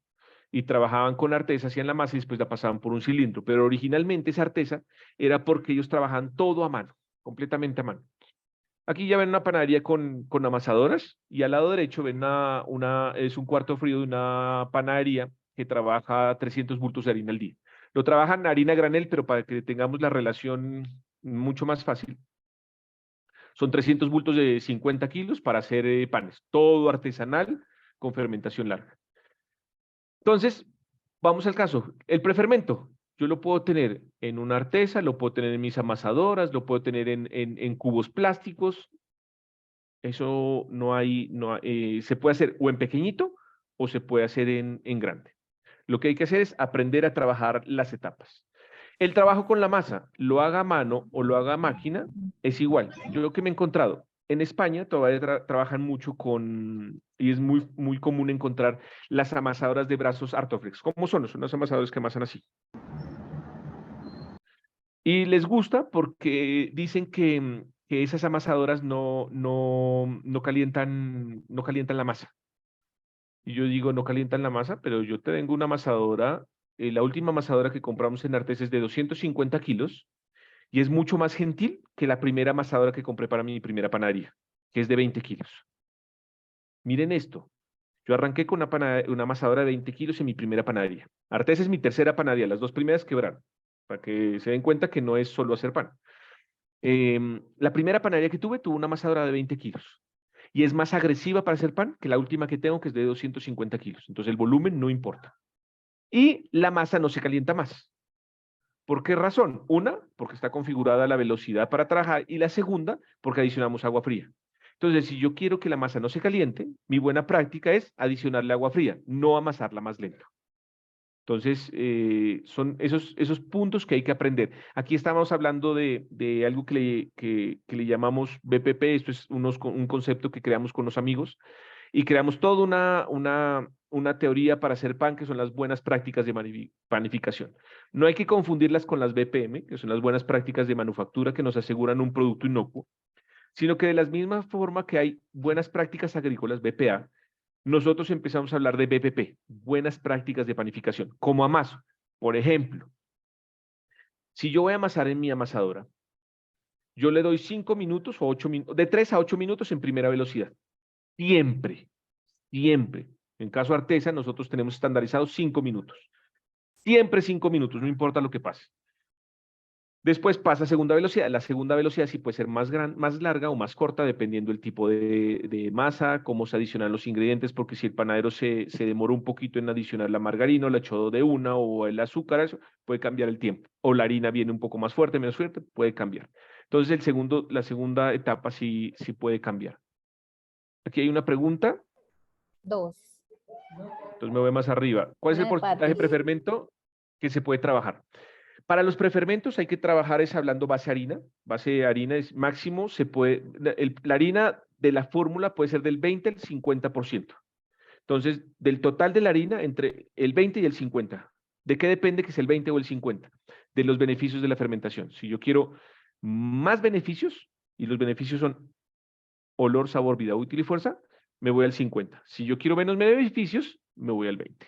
y trabajaban con artesa, hacían la masa y después la pasaban por un cilindro. Pero originalmente esa artesa era porque ellos trabajaban todo a mano, completamente a mano. Aquí ya ven una panadería con amasadoras y al lado derecho ven es un cuarto frío de una panadería que trabaja 300 bultos de harina al día. Lo trabajan harina granel, pero para que tengamos la relación mucho más fácil, son 300 bultos de 50 kilos para hacer panes, todo artesanal con fermentación larga. Entonces, vamos al caso. El prefermento, yo lo puedo tener en una artesa, lo puedo tener en mis amasadoras, lo puedo tener en cubos plásticos. Eso se puede hacer o en pequeñito o se puede hacer en grande. Lo que hay que hacer es aprender a trabajar las etapas. El trabajo con la masa, lo haga a mano o lo haga a máquina, es igual. Yo lo que me he encontrado, en España todavía trabajan mucho y es muy, muy común encontrar las amasadoras de brazos Artoflex. ¿Cómo son? Son los amasadores que amasan así. Y les gusta porque dicen que esas amasadoras no calientan la masa. Y yo digo, no calientan la masa, pero yo tengo una amasadora, la última amasadora que compramos en Artes es de 250 kilos y es mucho más gentil que la primera amasadora que compré para mi primera panadería, que es de 20 kilos. Miren esto, yo arranqué con una amasadora de 20 kilos en mi primera panadería. Artes es mi tercera panadería, las 2 primeras quebraron, para que se den cuenta que no es solo hacer pan. La primera panadería que tuvo una amasadora de 20 kilos. Y es más agresiva para hacer pan que la última que tengo, que es de 250 kilos. Entonces el volumen no importa. Y la masa no se calienta más. ¿Por qué razón? Una, porque está configurada la velocidad para trabajar. Y la segunda, porque adicionamos agua fría. Entonces, si yo quiero que la masa no se caliente, mi buena práctica es adicionarle agua fría, no amasarla más lento. Entonces, son esos puntos que hay que aprender. Aquí estamos hablando de algo que le llamamos BPP. Esto es un concepto que creamos con los amigos y creamos toda una teoría para hacer pan, que son las buenas prácticas de panificación. No hay que confundirlas con las BPM, que son las buenas prácticas de manufactura que nos aseguran un producto inocuo, sino que de la misma forma que hay buenas prácticas agrícolas, BPA, nosotros empezamos a hablar de BPP, buenas prácticas de panificación, como amaso. Por ejemplo, si yo voy a amasar en mi amasadora, yo le doy 5 minutos o 8 minutos, de 3 a 8 minutos en primera velocidad. Siempre, siempre. En caso Artesa, nosotros tenemos estandarizados 5 minutos. Siempre 5 minutos, no importa lo que pase. Después pasa a segunda velocidad. La segunda velocidad sí puede ser más larga o más corta, dependiendo del tipo de masa, cómo se adicionan los ingredientes, porque si el panadero se demora un poquito en adicionar la margarina, la echó de una, o el azúcar, eso puede cambiar el tiempo. O la harina viene un poco más fuerte, menos fuerte, puede cambiar. Entonces la segunda etapa sí puede cambiar. Aquí hay una pregunta, 2. entonces me voy más arriba. ¿Cuál es Una el de porcentaje de Patis. prefermento que se puede trabajar? Para los prefermentos hay que trabajar es hablando base harina. Base harina es máximo, se puede, la harina de la fórmula puede ser del 20 al 50%. Entonces, del total de la harina, entre el 20 y el 50. ¿De qué depende que sea el 20 o el 50? De los beneficios de la fermentación. Si yo quiero más beneficios, y los beneficios son olor, sabor, vida útil y fuerza, me voy al 50. Si yo quiero menos beneficios, me voy al 20.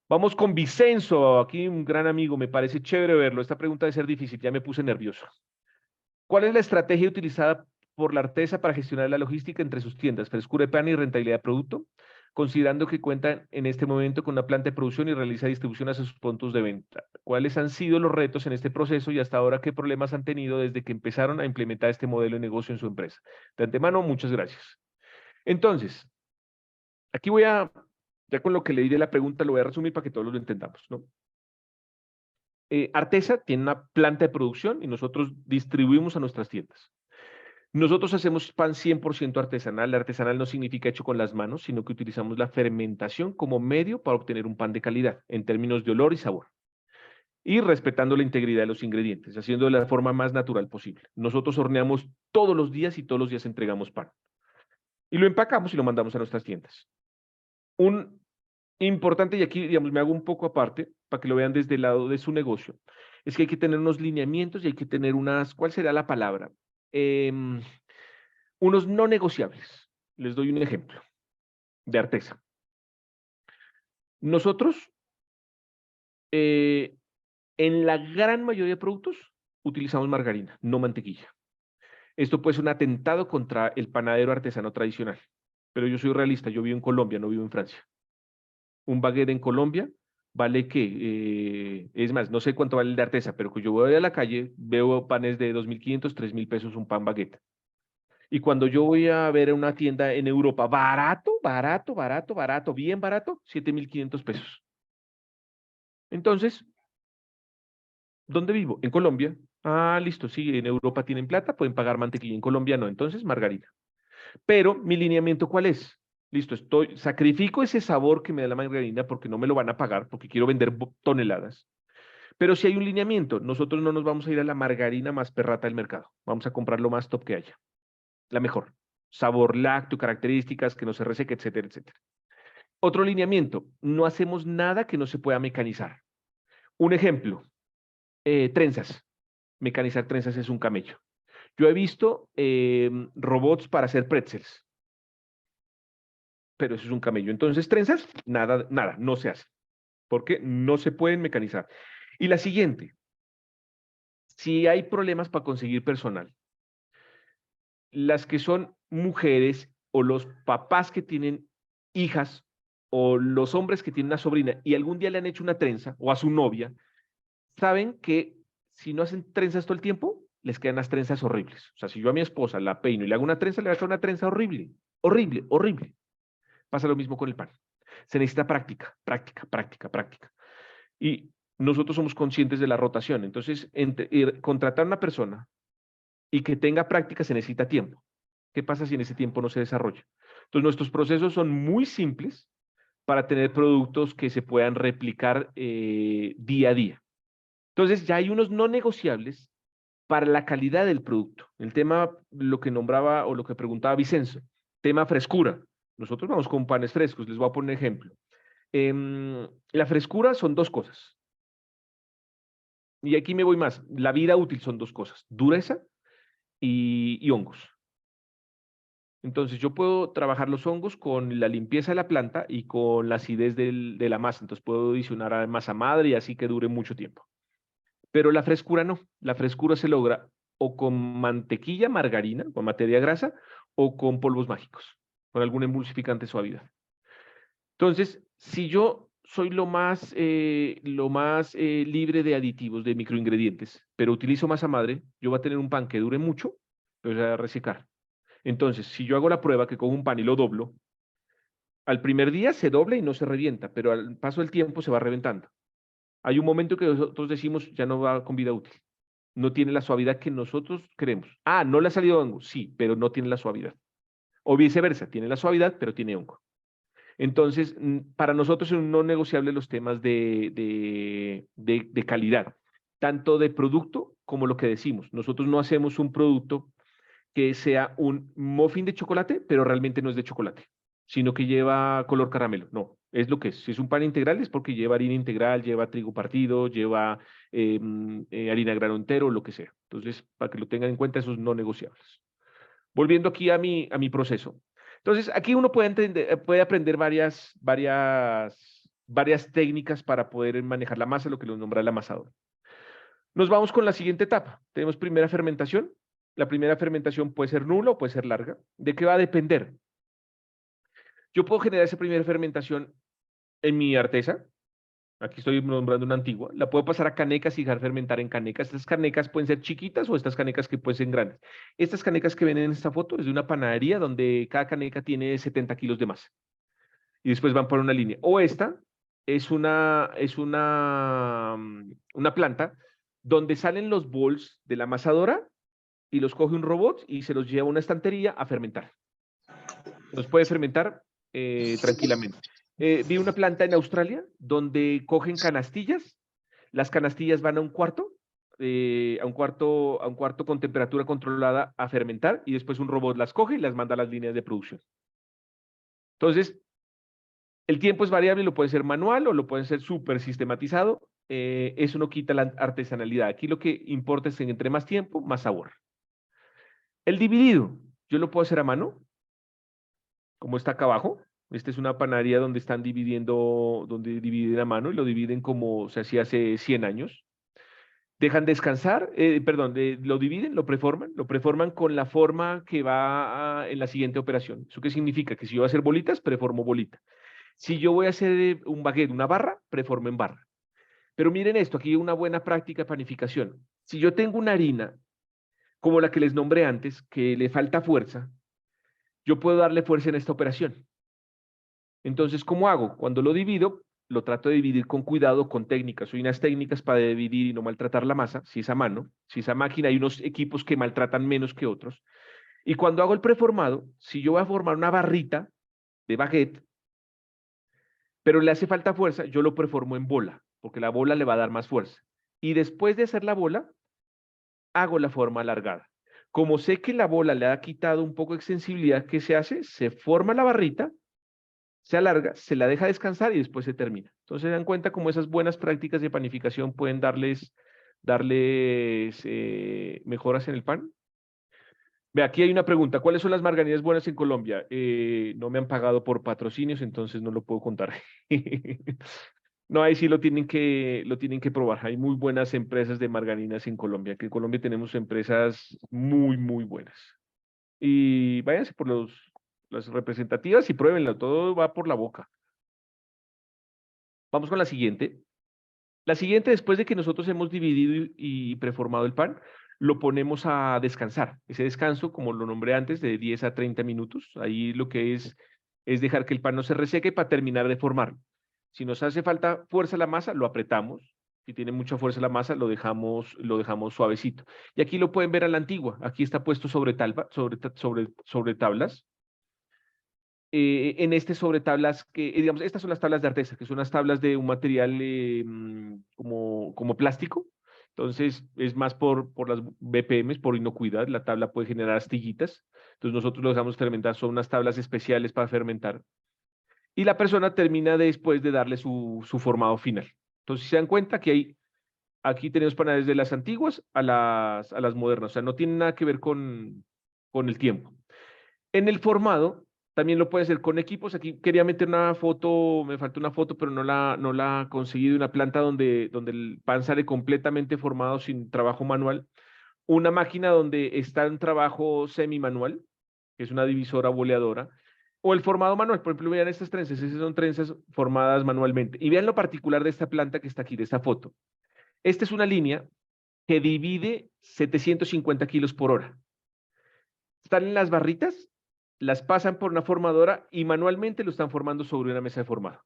Vamos con Vicenzo, aquí un gran amigo, me parece chévere verlo. Esta pregunta debe ser difícil, ya me puse nervioso. ¿Cuál es la estrategia utilizada por la Arteza para gestionar la logística entre sus tiendas, frescura de pan y rentabilidad de producto, considerando que cuenta en este momento con una planta de producción y realiza distribución a sus puntos de venta? ¿Cuáles han sido los retos en este proceso y hasta ahora qué problemas han tenido desde que empezaron a implementar este modelo de negocio en su empresa? De antemano, muchas gracias. Entonces, aquí voy a, ya con lo que leí de la pregunta, lo voy a resumir para que todos lo entendamos, ¿no? Arteza tiene una planta de producción y nosotros distribuimos a nuestras tiendas. Nosotros hacemos pan 100% artesanal. La artesanal no significa hecho con las manos, sino que utilizamos la fermentación como medio para obtener un pan de calidad en términos de olor y sabor. Y respetando la integridad de los ingredientes, haciendo de la forma más natural posible. Nosotros horneamos todos los días y todos los días entregamos pan. Y lo empacamos y lo mandamos a nuestras tiendas. Un importante, y aquí, digamos, me hago un poco aparte, para que lo vean desde el lado de su negocio, es que hay que tener unos lineamientos y hay que tener unas, ¿cuál será la palabra? Unos no negociables. Les doy un ejemplo de Arteza. Nosotros, en la gran mayoría de productos, utilizamos margarina, no mantequilla. Esto puede ser un atentado contra el panadero artesano tradicional, pero yo soy realista, yo vivo en Colombia, no vivo en Francia. Un baguette en Colombia vale ¿qué? Es más, no sé cuánto vale el de Arteza, pero que yo voy a la calle, veo panes de 2.500, 3.000 pesos un pan baguette. Y cuando yo voy a ver una tienda en Europa, barato, bien barato, 7.500 pesos. Entonces, ¿dónde vivo? En Colombia. Ah, listo, sí, en Europa tienen plata, pueden pagar mantequilla, en Colombia no, entonces margarina. Pero mi lineamiento, ¿cuál es? Listo, sacrifico ese sabor que me da la margarina porque no me lo van a pagar, porque quiero vender toneladas. Pero si hay un lineamiento, nosotros no nos vamos a ir a la margarina más perrata del mercado. Vamos a comprar lo más top que haya. La mejor. Sabor lácteo, características, que no se reseque, etcétera, etcétera. Otro lineamiento, no hacemos nada que no se pueda mecanizar. Un ejemplo, trenzas. Mecanizar trenzas es un camello. Yo he visto robots para hacer pretzels, pero eso es un camello. Entonces, trenzas, nada, no se hace, porque no se pueden mecanizar. Y la siguiente, si hay problemas para conseguir personal, las que son mujeres o los papás que tienen hijas o los hombres que tienen una sobrina y algún día le han hecho una trenza o a su novia, saben que si no hacen trenzas todo el tiempo, les quedan las trenzas horribles. O sea, si yo a mi esposa la peino y le hago una trenza, le va a quedar una trenza horrible, horrible, horrible. Pasa lo mismo con el pan. Se necesita práctica, práctica, práctica, práctica. Y nosotros somos conscientes de la rotación. Entonces, contratar a una persona y que tenga práctica se necesita tiempo. ¿Qué pasa si en ese tiempo no se desarrolla? Entonces, nuestros procesos son muy simples para tener productos que se puedan replicar día a día. Entonces, ya hay unos no negociables para la calidad del producto. El tema, lo que nombraba o lo que preguntaba Vicenzo, tema frescura. Nosotros vamos con panes frescos, les voy a poner un ejemplo. La frescura son dos cosas. Y aquí me voy más. La vida útil son dos cosas, dureza y hongos. Entonces, yo puedo trabajar los hongos con la limpieza de la planta y con la acidez de la masa. Entonces, puedo adicionar a masa madre y así que dure mucho tiempo. Pero la frescura no. La frescura se logra o con mantequilla, margarina, con materia grasa, o con polvos mágicos, con algún emulsificante suavidad. Entonces, si yo soy lo más libre de aditivos, de microingredientes, pero utilizo masa madre, yo voy a tener un pan que dure mucho, pero se va a resecar. Entonces, si yo hago la prueba que cojo un pan y lo doblo, al primer día se dobla y no se revienta, pero al paso del tiempo se va reventando. Hay un momento que nosotros decimos, ya no va con vida útil. No tiene la suavidad que nosotros queremos. Ah, no le ha salido hongo, sí, pero no tiene la suavidad. O viceversa, tiene la suavidad, pero tiene hongo. Entonces, para nosotros son no negociables los temas de calidad, tanto de producto como lo que decimos. Nosotros no hacemos un producto que sea un muffin de chocolate, pero realmente no es de chocolate, sino que lleva color caramelo. No, es lo que es. Si es un pan integral es porque lleva harina integral, lleva trigo partido, lleva harina grano entero, lo que sea. Entonces, para que lo tengan en cuenta, esos no negociables. Volviendo aquí a mi proceso. Entonces, aquí uno puede aprender varias técnicas para poder manejar la masa, lo que lo nombra el amasador. Nos vamos con la siguiente etapa. Tenemos primera fermentación. La primera fermentación puede ser nula o puede ser larga. ¿De qué va a depender? Yo puedo generar esa primera fermentación en mi artesa. Aquí estoy nombrando una antigua. La puedo pasar a canecas y dejar fermentar en canecas. Estas canecas pueden ser chiquitas o estas canecas que pueden ser grandes. Estas canecas que ven en esta foto es de una panadería donde cada caneca tiene 70 kilos de masa. Y después van por una línea. O esta es una planta donde salen los bols de la amasadora y los coge un robot y se los lleva a una estantería a fermentar. Los puede fermentar tranquilamente. Vi una planta en Australia donde cogen canastillas, las canastillas van a un cuarto con temperatura controlada a fermentar y después un robot las coge y las manda a las líneas de producción. Entonces, el tiempo es variable, lo puede ser manual o lo puede ser súper sistematizado. Eso no quita la artesanalidad. Aquí lo que importa es que entre más tiempo, más sabor. El dividido, yo lo puedo hacer a mano, como está acá abajo. Esta es una panadería donde están donde dividen a mano y lo dividen como se hacía hace 100 años. Dejan descansar, lo dividen, lo preforman con la forma que va en la siguiente operación. ¿Eso qué significa? Que si yo voy a hacer bolitas, preformo bolita. Si yo voy a hacer un baguette, una barra, preformo en barra. Pero miren esto, aquí hay una buena práctica de panificación. Si yo tengo una harina, como la que les nombré antes, que le falta fuerza, yo puedo darle fuerza en esta operación. Entonces, ¿cómo hago? Cuando lo divido, lo trato de dividir con cuidado, con técnicas. Hay unas técnicas para dividir y no maltratar la masa, si es a mano, si es a máquina, hay unos equipos que maltratan menos que otros. Y cuando hago el preformado, si yo voy a formar una barrita de baguette, pero le hace falta fuerza, yo lo preformo en bola, porque la bola le va a dar más fuerza. Y después de hacer la bola, hago la forma alargada. Como sé que la bola le ha quitado un poco de sensibilidad, ¿qué se hace? Se forma la barrita, se alarga, se la deja descansar y después se termina. Entonces se dan cuenta cómo esas buenas prácticas de panificación pueden darles mejoras en el pan. Ve, aquí hay una pregunta. ¿Cuáles son las margarinas buenas en Colombia? No me han pagado por patrocinios, entonces no lo puedo contar. No, ahí sí lo tienen que probar. Hay muy buenas empresas de margarinas en Colombia, que en Colombia tenemos empresas muy, muy buenas. Y váyanse por las representativas y pruébenlo, todo va por la boca. Vamos con la siguiente. La siguiente, después de que nosotros hemos dividido y preformado el pan, lo ponemos a descansar. Ese descanso, como lo nombré antes, de 10 a 30 minutos. Ahí lo que es dejar que el pan no se reseque para terminar de formarlo. Si nos hace falta fuerza la masa, lo apretamos. Si tiene mucha fuerza la masa, lo dejamos suavecito. Y aquí lo pueden ver a la antigua. Aquí está puesto sobre tablas. En este sobre tablas digamos, estas son las tablas de artesa, que son las tablas de un material como plástico. Entonces, es más por las BPMs, por inocuidad. La tabla puede generar astillitas. Entonces, nosotros lo dejamos fermentar. Son unas tablas especiales para fermentar. Y la persona termina después de darle su formado final. Entonces, si se dan cuenta que aquí tenemos panaderías de las antiguas a las modernas. O sea, no tiene nada que ver con el tiempo. En el formado, también lo puede hacer con equipos. Aquí quería meter una foto, me falta una foto, pero no la conseguí de una planta donde el pan sale completamente formado sin trabajo manual. Una máquina donde está un trabajo semi-manual, que es una divisora boleadora, O el formado manual, por ejemplo, vean estas trenzas, esas son trenzas formadas manualmente. Y vean lo particular de esta planta que está aquí, de esta foto. Esta es una línea que divide 750 kilos por hora. Están en las barritas, las pasan por una formadora y manualmente lo están formando sobre una mesa de formado.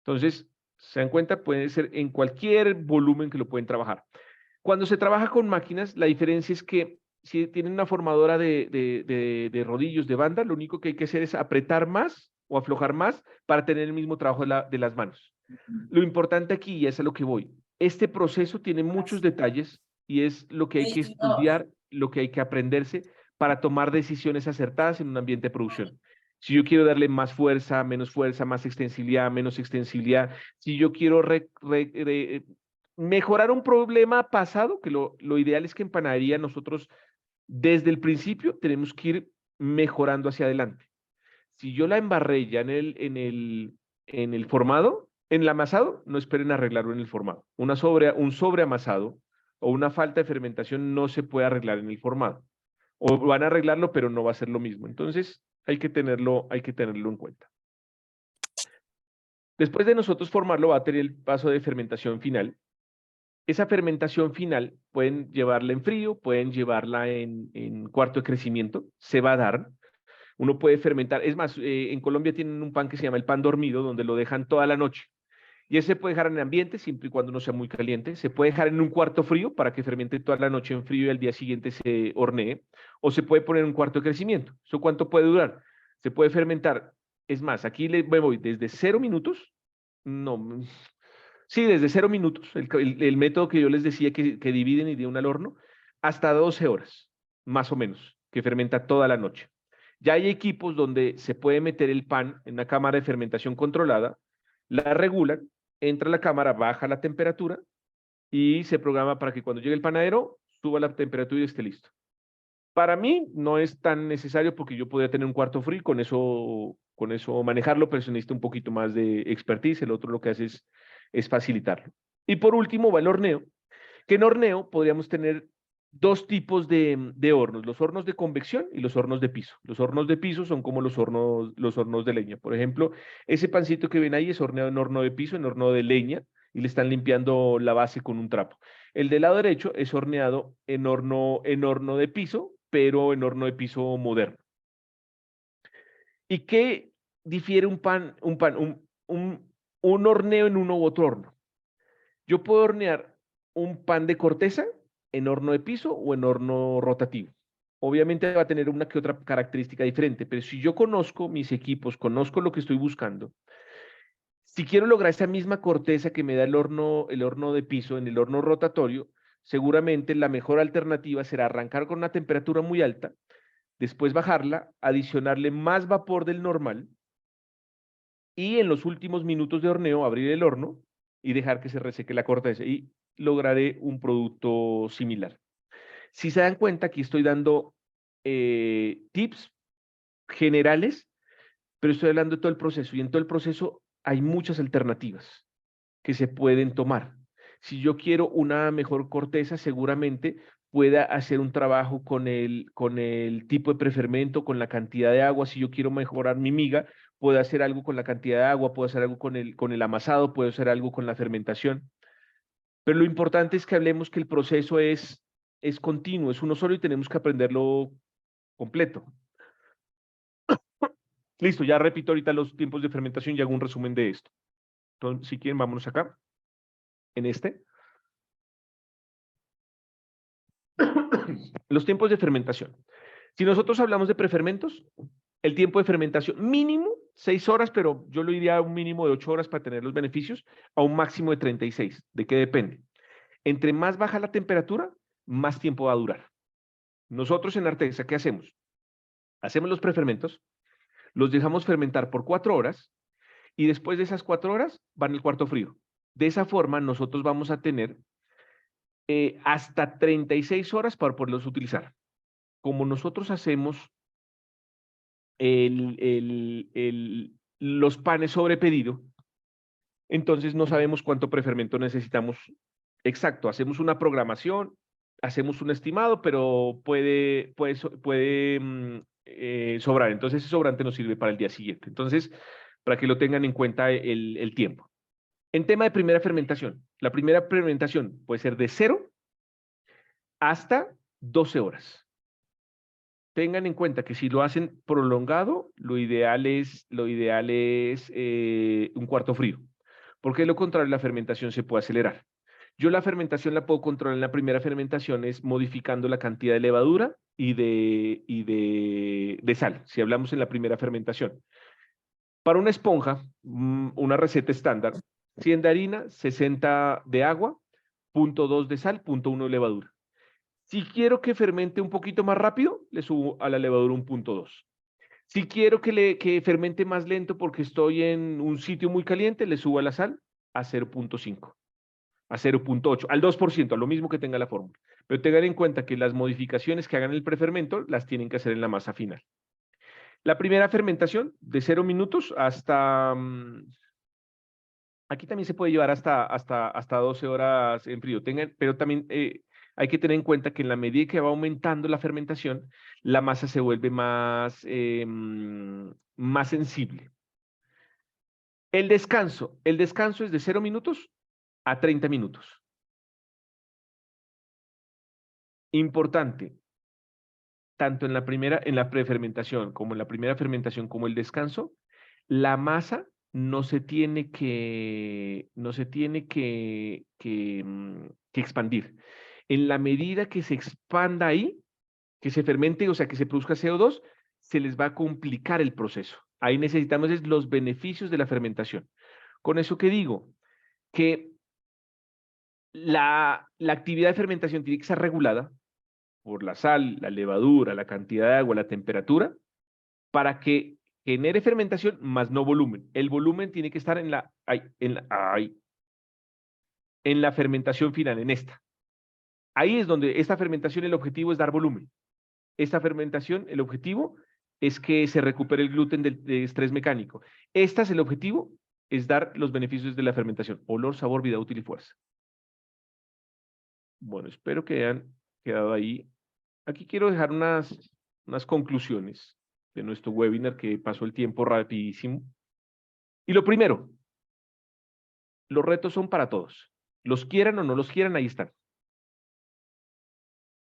Entonces, se dan cuenta, puede ser en cualquier volumen que lo pueden trabajar. Cuando se trabaja con máquinas, la diferencia es que si tienen una formadora de rodillos, de banda, lo único que hay que hacer es apretar más o aflojar más para tener el mismo trabajo de las manos. Lo importante aquí, y es a lo que voy, este proceso tiene muchos detalles y es lo que hay que estudiar, lo que hay que aprenderse para tomar decisiones acertadas en un ambiente de producción. Si yo quiero darle más fuerza, más extensibilidad, menos extensibilidad, si yo quiero mejorar un problema pasado, que lo ideal es que en panadería nosotros desde el principio tenemos que ir mejorando hacia adelante. Si yo la embarré ya en el formado, en el amasado, no esperen arreglarlo en el formado. Un sobreamasado o una falta de fermentación no se puede arreglar en el formado. O van a arreglarlo, pero no va a ser lo mismo. Entonces, hay que tenerlo en cuenta. Después de nosotros formarlo, va a tener el paso de fermentación final. Esa fermentación final pueden llevarla en frío, pueden llevarla en cuarto de crecimiento, se va a dar. Uno puede fermentar, es más, en Colombia tienen un pan que se llama el pan dormido, donde lo dejan toda la noche. Y ese se puede dejar en ambiente, siempre y cuando no sea muy caliente. Se puede dejar en un cuarto frío para que fermente toda la noche en frío y al día siguiente se hornee. O se puede poner en un cuarto de crecimiento. ¿Eso cuánto puede durar? Se puede fermentar. Es más, aquí me voy desde 0 minutos. No, sí, desde 0 minutos. El método que yo les decía que dividen y de un al horno, hasta 12 horas, más o menos, que fermenta toda la noche. Ya hay equipos donde se puede meter el pan en una cámara de fermentación controlada, la regulan, entra a la cámara, baja la temperatura y se programa para que cuando llegue el panadero suba la temperatura y esté listo. Para mí no es tan necesario porque yo podría tener un cuarto frío y con eso manejarlo, pero se necesita un poquito más de expertise. El otro lo que hace es facilitarlo. Y por último va el horneo, que en horneo podríamos tener dos tipos de hornos, los hornos de convección y los hornos de piso. Los hornos de piso son como los hornos de leña. Por ejemplo, ese pancito que ven ahí es horneado en horno de piso, en horno de leña, y le están limpiando la base con un trapo. El del lado derecho es horneado en horno de piso, pero en horno de piso moderno. ¿Y qué difiere un horneo en uno u otro horno? Yo puedo hornear un pan de corteza en horno de piso o en horno rotativo. Obviamente va a tener una que otra característica diferente, pero si yo conozco mis equipos, conozco lo que estoy buscando, si quiero lograr esa misma corteza que me da el horno de piso en el horno rotatorio, seguramente la mejor alternativa será arrancar con una temperatura muy alta, después bajarla, adicionarle más vapor del normal y en los últimos minutos de horneo abrir el horno y dejar que se reseque la corteza y lograré un producto similar. Si se dan cuenta, aquí estoy dando tips generales, pero estoy hablando de todo el proceso y en todo el proceso hay muchas alternativas que se pueden tomar. Si yo quiero una mejor corteza, seguramente pueda hacer un trabajo con el tipo de prefermento, con la cantidad de agua. Si yo quiero mejorar mi miga, puedo hacer algo con la cantidad de agua, puedo hacer algo con el amasado, puedo hacer algo con la fermentación. Pero lo importante es que hablemos que el proceso es continuo, es uno solo y tenemos que aprenderlo completo. Listo, ya repito ahorita los tiempos de fermentación y hago un resumen de esto. Entonces, si quieren, vámonos acá, en este. Los tiempos de fermentación. Si nosotros hablamos de prefermentos, el tiempo de fermentación mínimo 6 horas, pero yo lo iría a un mínimo de 8 horas para tener los beneficios, a un máximo de 36. ¿De qué depende? Entre más baja la temperatura, más tiempo va a durar. Nosotros en Arteza, ¿qué hacemos? Hacemos los prefermentos, los dejamos fermentar por 4 horas y después de esas 4 horas van al cuarto frío. De esa forma, nosotros vamos a tener hasta 36 horas para poderlos utilizar. Como nosotros hacemos los panes sobre pedido, entonces no sabemos cuánto prefermento necesitamos exacto. Hacemos una programación, hacemos un estimado, pero puede sobrar. Entonces ese sobrante nos sirve para el día siguiente. Entonces, para que lo tengan en cuenta el tiempo. En tema de primera fermentación, la primera fermentación puede ser de 0 hasta 12 horas. Tengan en cuenta que si lo hacen prolongado, lo ideal es un cuarto frío, porque de lo contrario la fermentación se puede acelerar. Yo la fermentación la puedo controlar en la primera fermentación es modificando la cantidad de levadura y de sal, si hablamos en la primera fermentación. Para una esponja, una receta estándar, 100 de harina, 60 de agua, 0.2 de sal, 0.1 de levadura. Si quiero que fermente un poquito más rápido, le subo a la levadura un 0.2. Si quiero que fermente más lento porque estoy en un sitio muy caliente, le subo a la sal a 0.5, a 0.8, al 2%, a lo mismo que tenga la fórmula. Pero tengan en cuenta que las modificaciones que hagan en el prefermento las tienen que hacer en la masa final. La primera fermentación, de 0 minutos hasta... aquí también se puede llevar hasta 12 horas en frío. Pero también hay que tener en cuenta que en la medida que va aumentando la fermentación, la masa se vuelve más sensible. El descanso es de 0 minutos a 30 minutos. Importante, tanto en la prefermentación como en la primera fermentación como el descanso, la masa no se tiene que expandir. En la medida que se expanda ahí, que se fermente, o sea, que se produzca CO2, se les va a complicar el proceso. Ahí necesitamos los beneficios de la fermentación. Con eso que digo, que la actividad de fermentación tiene que ser regulada por la sal, la levadura, la cantidad de agua, la temperatura, para que genere fermentación más no volumen. El volumen tiene que estar en la fermentación final, en esta. Ahí es donde esta fermentación, el objetivo es dar volumen. Esta fermentación, el objetivo es que se recupere el gluten del estrés mecánico. Este es el objetivo, es dar los beneficios de la fermentación. Olor, sabor, vida útil y fuerza. Bueno, espero que hayan quedado ahí. Aquí quiero dejar unas conclusiones de nuestro webinar que pasó el tiempo rapidísimo. Y lo primero, los retos son para todos. Los quieran o no los quieran, ahí están.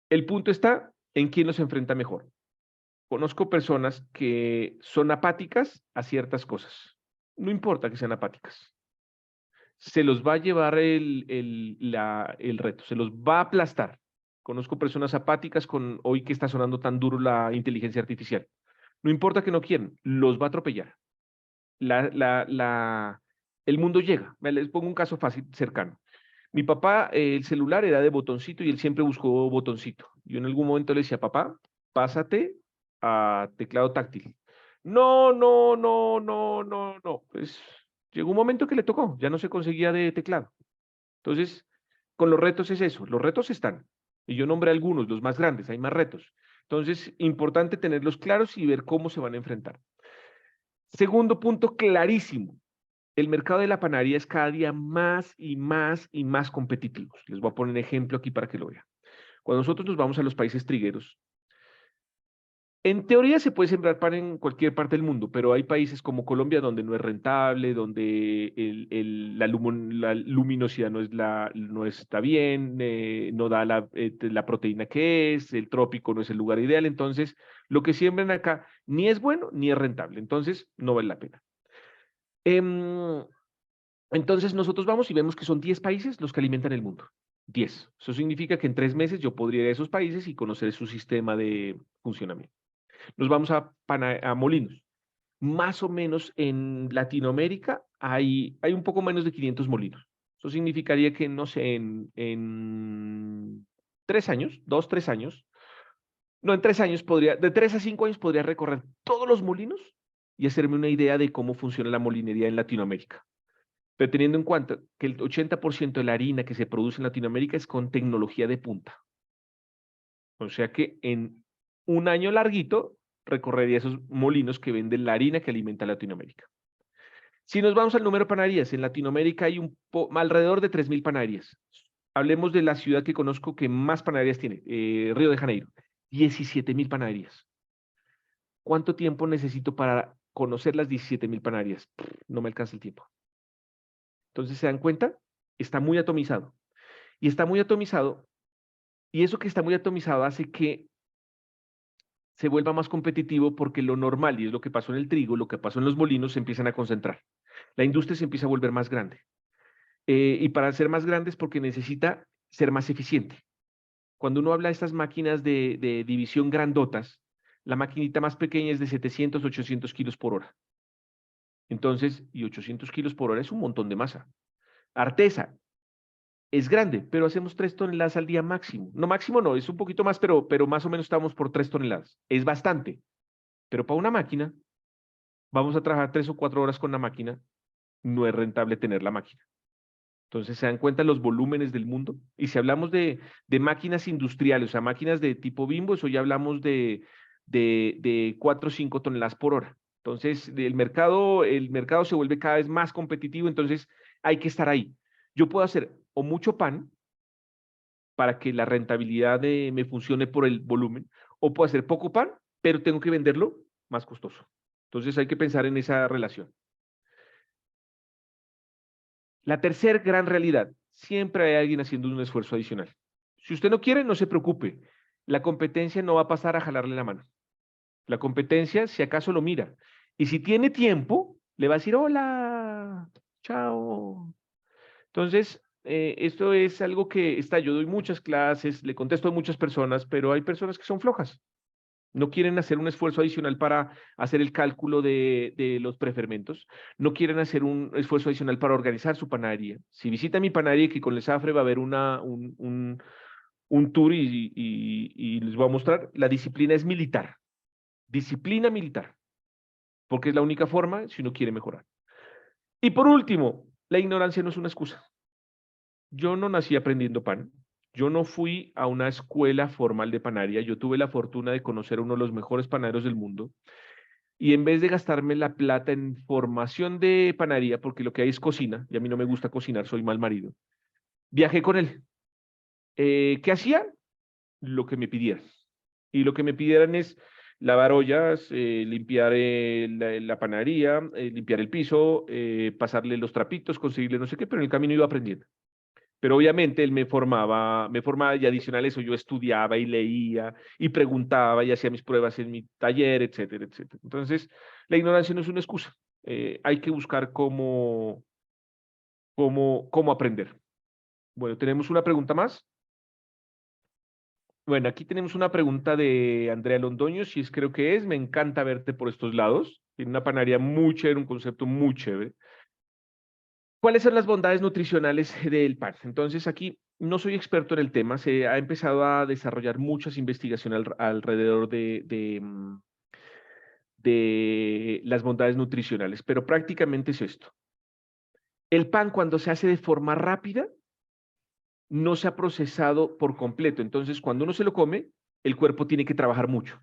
El punto está en quién los enfrenta mejor. Conozco personas que son apáticas a ciertas cosas. No importa que sean apáticas. Se los va a llevar el reto, se los va a aplastar. Conozco personas apáticas hoy que está sonando tan duro la inteligencia artificial. No importa que no quieran, los va a atropellar. El mundo llega. Les pongo un caso fácil, cercano. Mi papá, el celular era de botoncito y él siempre buscó botoncito. Yo en algún momento le decía, papá, pásate a teclado táctil. No, no, no, no, no, no. Pues llegó un momento que le tocó, ya no se conseguía de teclado. Entonces, con los retos es eso, los retos están. Y yo nombré algunos, los más grandes, hay más retos. Entonces, importante tenerlos claros y ver cómo se van a enfrentar. Segundo punto clarísimo, el mercado de la panadería es cada día más y más y más competitivo. Les voy a poner un ejemplo aquí para que lo vean. Cuando nosotros nos vamos a los países trigueros, en teoría se puede sembrar pan en cualquier parte del mundo, pero hay países como Colombia donde no es rentable, donde la luminosidad no está bien, no da la proteína que es, el trópico no es el lugar ideal, entonces lo que siembran acá ni es bueno ni es rentable, entonces no vale la pena. Entonces nosotros vamos y vemos que son 10 países los que alimentan el mundo. 10. Eso significa que en 3 meses yo podría ir a esos países y conocer su sistema de funcionamiento. Nos vamos a molinos. Más o menos en Latinoamérica hay un poco menos de 500 molinos. Eso significaría que, no sé, en 3 años, 2, 3 años, no, en 3 años de 3 a 5 años podría recorrer todos los molinos y hacerme una idea de cómo funciona la molinería en Latinoamérica. Pero teniendo en cuenta que el 80% de la harina que se produce en Latinoamérica es con tecnología de punta. O sea que en un año larguito recorrería esos molinos que venden la harina que alimenta a Latinoamérica. Si nos vamos al número de panaderías, en Latinoamérica hay alrededor de 3.000 panaderías. Hablemos de la ciudad que conozco que más panaderías tiene, Río de Janeiro, 17.000 panaderías. ¿Cuánto tiempo necesito para conocer las 17.000 panarias? No me alcanza el tiempo. Entonces, ¿se dan cuenta? Está muy atomizado. Y está muy atomizado, y eso que está muy atomizado hace que se vuelva más competitivo porque lo normal, y es lo que pasó en el trigo, lo que pasó en los molinos, se empiezan a concentrar. La industria se empieza a volver más grande. Y para ser más grande es porque necesita ser más eficiente. Cuando uno habla de estas máquinas de división grandotas, la maquinita más pequeña es de 700, 800 kilos por hora. Entonces, y 800 kilos por hora es un montón de masa. Artesa es grande, pero hacemos 3 toneladas al día máximo. No máximo, no, es un poquito más, pero más o menos estamos por 3 toneladas. Es bastante. Pero para una máquina, vamos a trabajar 3 o 4 horas con la máquina, no es rentable tener la máquina. Entonces, ¿se dan cuenta los volúmenes del mundo? Y si hablamos de máquinas industriales, o sea, máquinas de tipo Bimbo, eso ya hablamos de 4 o 5 toneladas por hora. Entonces, el mercado se vuelve cada vez más competitivo, entonces hay que estar ahí. Yo puedo hacer o mucho pan para que la rentabilidad me funcione por el volumen, o puedo hacer poco pan, pero tengo que venderlo más costoso. Entonces hay que pensar en esa relación. La tercera gran realidad, siempre hay alguien haciendo un esfuerzo adicional. Si usted no quiere, no se preocupe. La competencia no va a pasar a jalarle la mano. La competencia, si acaso, lo mira. Y si tiene tiempo, le va a decir, hola, chao. Entonces, esto es algo que yo doy muchas clases, le contesto a muchas personas, pero hay personas que son flojas. No quieren hacer un esfuerzo adicional para hacer el cálculo de los prefermentos. No quieren hacer un esfuerzo adicional para organizar su panadería. Si visita mi panadería, que con el Safre va a haber un tour y les voy a mostrar, la disciplina es militar. Disciplina militar. Porque es la única forma si uno quiere mejorar. Y por último, la ignorancia no es una excusa. Yo no nací aprendiendo pan. Yo no fui a una escuela formal de panadería. Yo tuve la fortuna de conocer a uno de los mejores panaderos del mundo. Y en vez de gastarme la plata en formación de panadería, porque lo que hay es cocina, y a mí no me gusta cocinar, soy mal marido, viajé con él. ¿Qué hacía? Lo que me pidieran. Y lo que me pidieran es lavar ollas, limpiar la panadería, limpiar el piso, pasarle los trapitos, conseguirle no sé qué, pero en el camino iba aprendiendo. Pero obviamente él me formaba y adicional a eso yo estudiaba y leía y preguntaba y hacía mis pruebas en mi taller, etcétera, etcétera. Entonces, la ignorancia no es una excusa. Hay que buscar cómo aprender. Bueno, tenemos una pregunta más. Bueno, aquí tenemos una pregunta de Andrea Londoño, si es creo que es. Me encanta verte por estos lados. Tiene una panadería muy chévere, un concepto muy chévere. ¿Cuáles son las bondades nutricionales del pan? Entonces, aquí no soy experto en el tema, se ha empezado a desarrollar muchas investigaciones alrededor de las bondades nutricionales, pero prácticamente es esto. El pan, cuando se hace de forma rápida, no se ha procesado por completo. Entonces, cuando uno se lo come, el cuerpo tiene que trabajar mucho.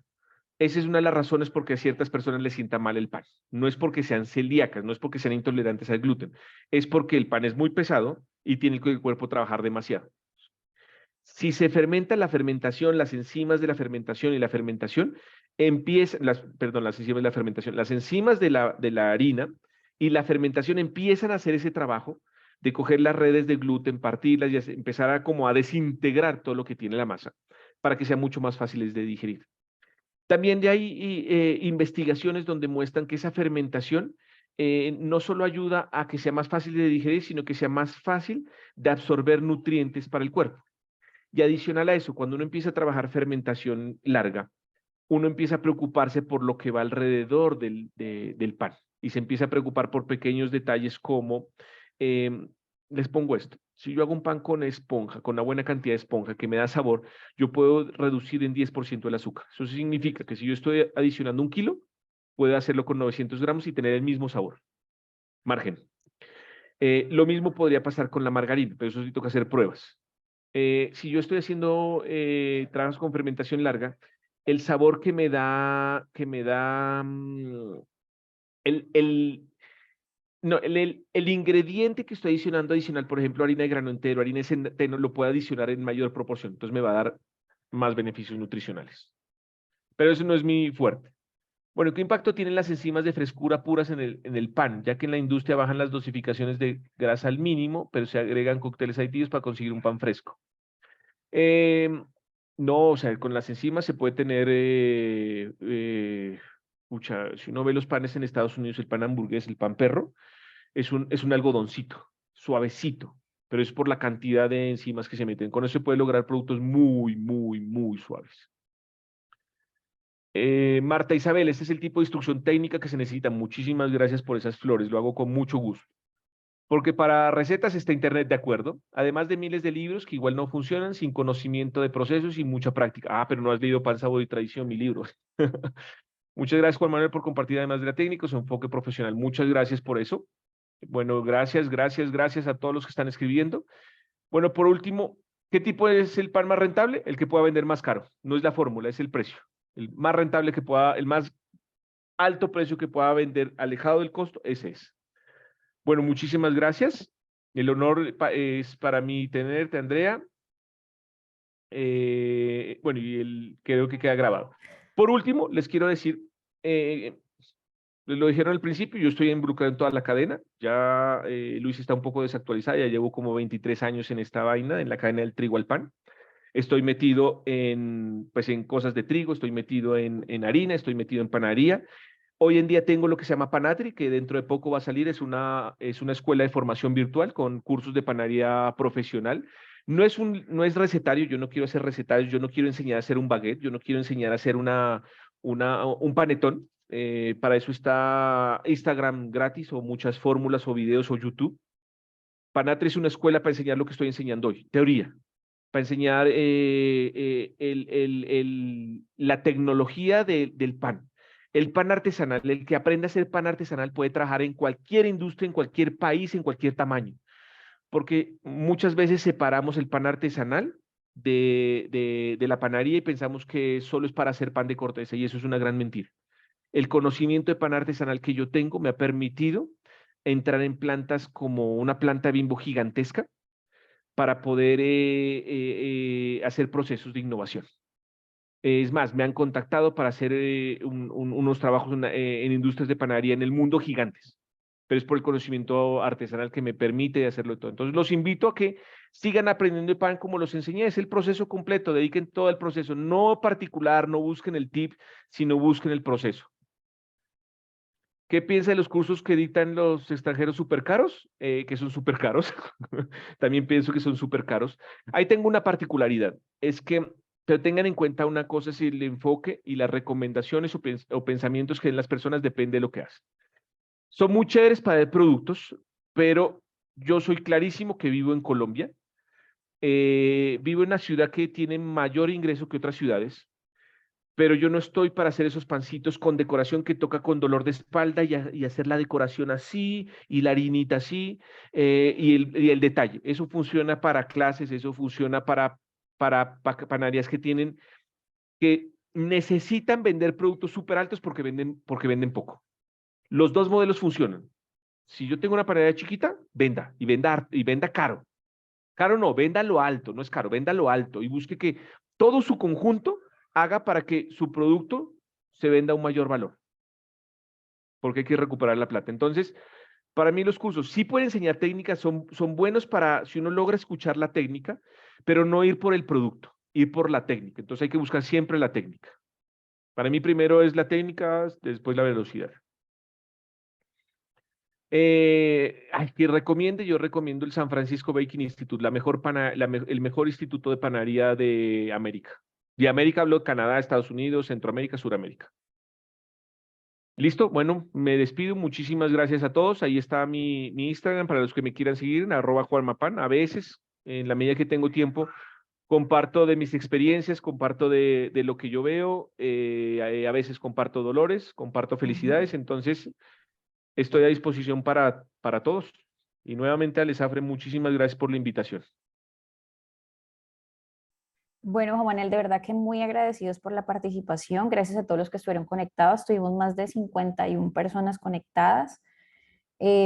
Esa es una de las razones por qué a ciertas personas les sienta mal el pan. No es porque sean celíacas, no es porque sean intolerantes al gluten, es porque el pan es muy pesado y tiene el cuerpo trabajar demasiado. Si se fermenta la fermentación, las enzimas de la fermentación y la fermentación empiezan, las enzimas de la fermentación, las enzimas de la harina y la fermentación empiezan a hacer ese trabajo de coger las redes de gluten, partirlas y empezar a desintegrar todo lo que tiene la masa para que sean mucho más fáciles de digerir. También hay investigaciones donde muestran que esa fermentación no solo ayuda a que sea más fácil de digerir, sino que sea más fácil de absorber nutrientes para el cuerpo. Y adicional a eso, cuando uno empieza a trabajar fermentación larga, uno empieza a preocuparse por lo que va alrededor del pan y se empieza a preocupar por pequeños detalles como, eh, les pongo esto, si yo hago un pan con esponja, con una buena cantidad de esponja que me da sabor, yo puedo reducir en 10% el azúcar. Eso significa que si yo estoy adicionando 1 kilo, puedo hacerlo con 900 gramos y tener el mismo sabor. Margen. Lo mismo podría pasar con la margarina, pero eso sí toca hacer pruebas. Si yo estoy haciendo trabajos con fermentación larga, el sabor el, no, el ingrediente que estoy adicional, por ejemplo, harina de grano entero, harina de centeno, lo puedo adicionar en mayor proporción. Entonces me va a dar más beneficios nutricionales. Pero eso no es mi fuerte. Bueno, ¿qué impacto tienen las enzimas de frescura puras en el pan? Ya que en la industria bajan las dosificaciones de grasa al mínimo, pero se agregan cócteles aditivos para conseguir un pan fresco. No, o sea, con las enzimas se puede tener, si uno ve los panes en Estados Unidos, el pan hamburgués, el pan perro, es un algodoncito, suavecito, pero es por la cantidad de enzimas que se meten. Con eso se puede lograr productos muy, muy, muy suaves. Marta Isabel, este es el tipo de instrucción técnica que se necesita. Muchísimas gracias por esas flores, lo hago con mucho gusto. Porque para recetas está Internet de acuerdo, además de miles de libros que igual no funcionan sin conocimiento de procesos y mucha práctica. Ah, pero no has leído Pan, Sabor y Tradición, mi libro. Muchas gracias, Juan Manuel, por compartir además de la técnica, su enfoque profesional. Muchas gracias por eso. Bueno, gracias, gracias, gracias a todos los que están escribiendo. Bueno, por último, ¿qué tipo es el pan más rentable? El que pueda vender más caro. No es la fórmula, es el precio. El más rentable que pueda, el más alto precio que pueda vender alejado del costo, ese es. Bueno, muchísimas gracias. El honor es para mí tenerte, Andrea. Bueno, creo que queda grabado. Por último, les quiero decir, lo dijeron al principio, yo estoy involucrado en toda la cadena. Ya Luis está un poco desactualizada, ya llevo como 23 años en esta vaina, en la cadena del trigo al pan. Estoy metido pues en cosas de trigo, estoy metido en harina, estoy metido en panadería. Hoy en día tengo lo que se llama Panatri, que dentro de poco va a salir, es una escuela de formación virtual con cursos de panadería profesional. No es recetario, yo no quiero hacer recetarios, yo no quiero enseñar a hacer un baguette, yo no quiero enseñar a hacer un panetón. Para eso está Instagram gratis o muchas fórmulas o videos o YouTube. Panatri es una escuela para enseñar lo que estoy enseñando hoy, teoría, para enseñar la tecnología del pan. El pan artesanal, el que aprende a hacer pan artesanal puede trabajar en cualquier industria, en cualquier país, en cualquier tamaño, porque muchas veces separamos el pan artesanal de la panadería y pensamos que solo es para hacer pan de corteza, y eso es una gran mentira. El conocimiento de pan artesanal que yo tengo me ha permitido entrar en plantas como una planta Bimbo gigantesca para poder hacer procesos de innovación. Es más, me han contactado para hacer unos trabajos en industrias de panadería en el mundo gigantes, pero es por el conocimiento artesanal que me permite hacerlo todo. Entonces, los invito a que sigan aprendiendo de pan como los enseñé. Es el proceso completo, dediquen todo el proceso, no particular, no busquen el tip, sino busquen el proceso. ¿Qué piensa de los cursos que dictan los extranjeros súper caros? Que son súper caros. También pienso que son súper caros. Ahí tengo una particularidad, es que, pero tengan en cuenta una cosa, si el enfoque y las recomendaciones o pensamientos que den las personas depende de lo que hacen. Son muy chéveres para ver productos, pero yo soy clarísimo que vivo en Colombia. Vivo en una ciudad que tiene mayor ingreso que otras ciudades, pero yo no estoy para hacer esos pancitos con decoración que toca con dolor de espalda y hacer la decoración así y la harinita así y el detalle. Eso funciona para clases, eso funciona para panaderías que necesitan vender productos súper altos porque venden poco. Los dos modelos funcionan. Si yo tengo una panadería chiquita, venda y venda caro. Caro no, venda lo alto, no es caro, venda lo alto y busque que todo su conjunto haga para que su producto se venda a un mayor valor, porque hay que recuperar la plata. Entonces, para mí los cursos sí pueden enseñar técnicas, son buenos para si uno logra escuchar la técnica, pero no ir por el producto, ir por la técnica. Entonces hay que buscar siempre la técnica. Para mí primero es la técnica, después la velocidad. Que recomiende, yo recomiendo el San Francisco Baking Institute, el mejor instituto de panadería de América. De América hablo Canadá, Estados Unidos, Centroamérica, Suramérica. Listo, bueno, me despido. Muchísimas gracias a todos. Ahí está mi Instagram para los que me quieran seguir, en @juanmapan. A veces, en la medida que tengo tiempo, comparto de mis experiencias, comparto de lo que yo veo. A veces comparto dolores, comparto felicidades. Entonces, estoy a disposición para todos. Y nuevamente, Alessafre, muchísimas gracias por la invitación. Bueno, Juan Manuel, de verdad que muy agradecidos por la participación. Gracias a todos los que estuvieron conectados. Tuvimos más de 51 personas conectadas.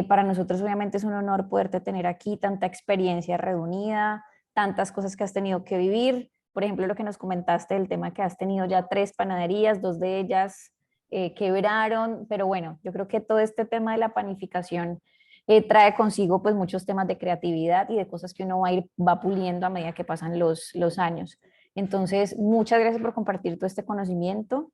Para nosotros obviamente es un honor poderte tener aquí, tanta experiencia reunida, tantas cosas que has tenido que vivir. Por ejemplo, lo que nos comentaste del tema que has tenido ya 3 panaderías, 2 de ellas quebraron, pero bueno, yo creo que todo este tema de la panificación trae consigo pues muchos temas de creatividad y de cosas que uno va puliendo a medida que pasan los años. Entonces, muchas gracias por compartir todo este conocimiento.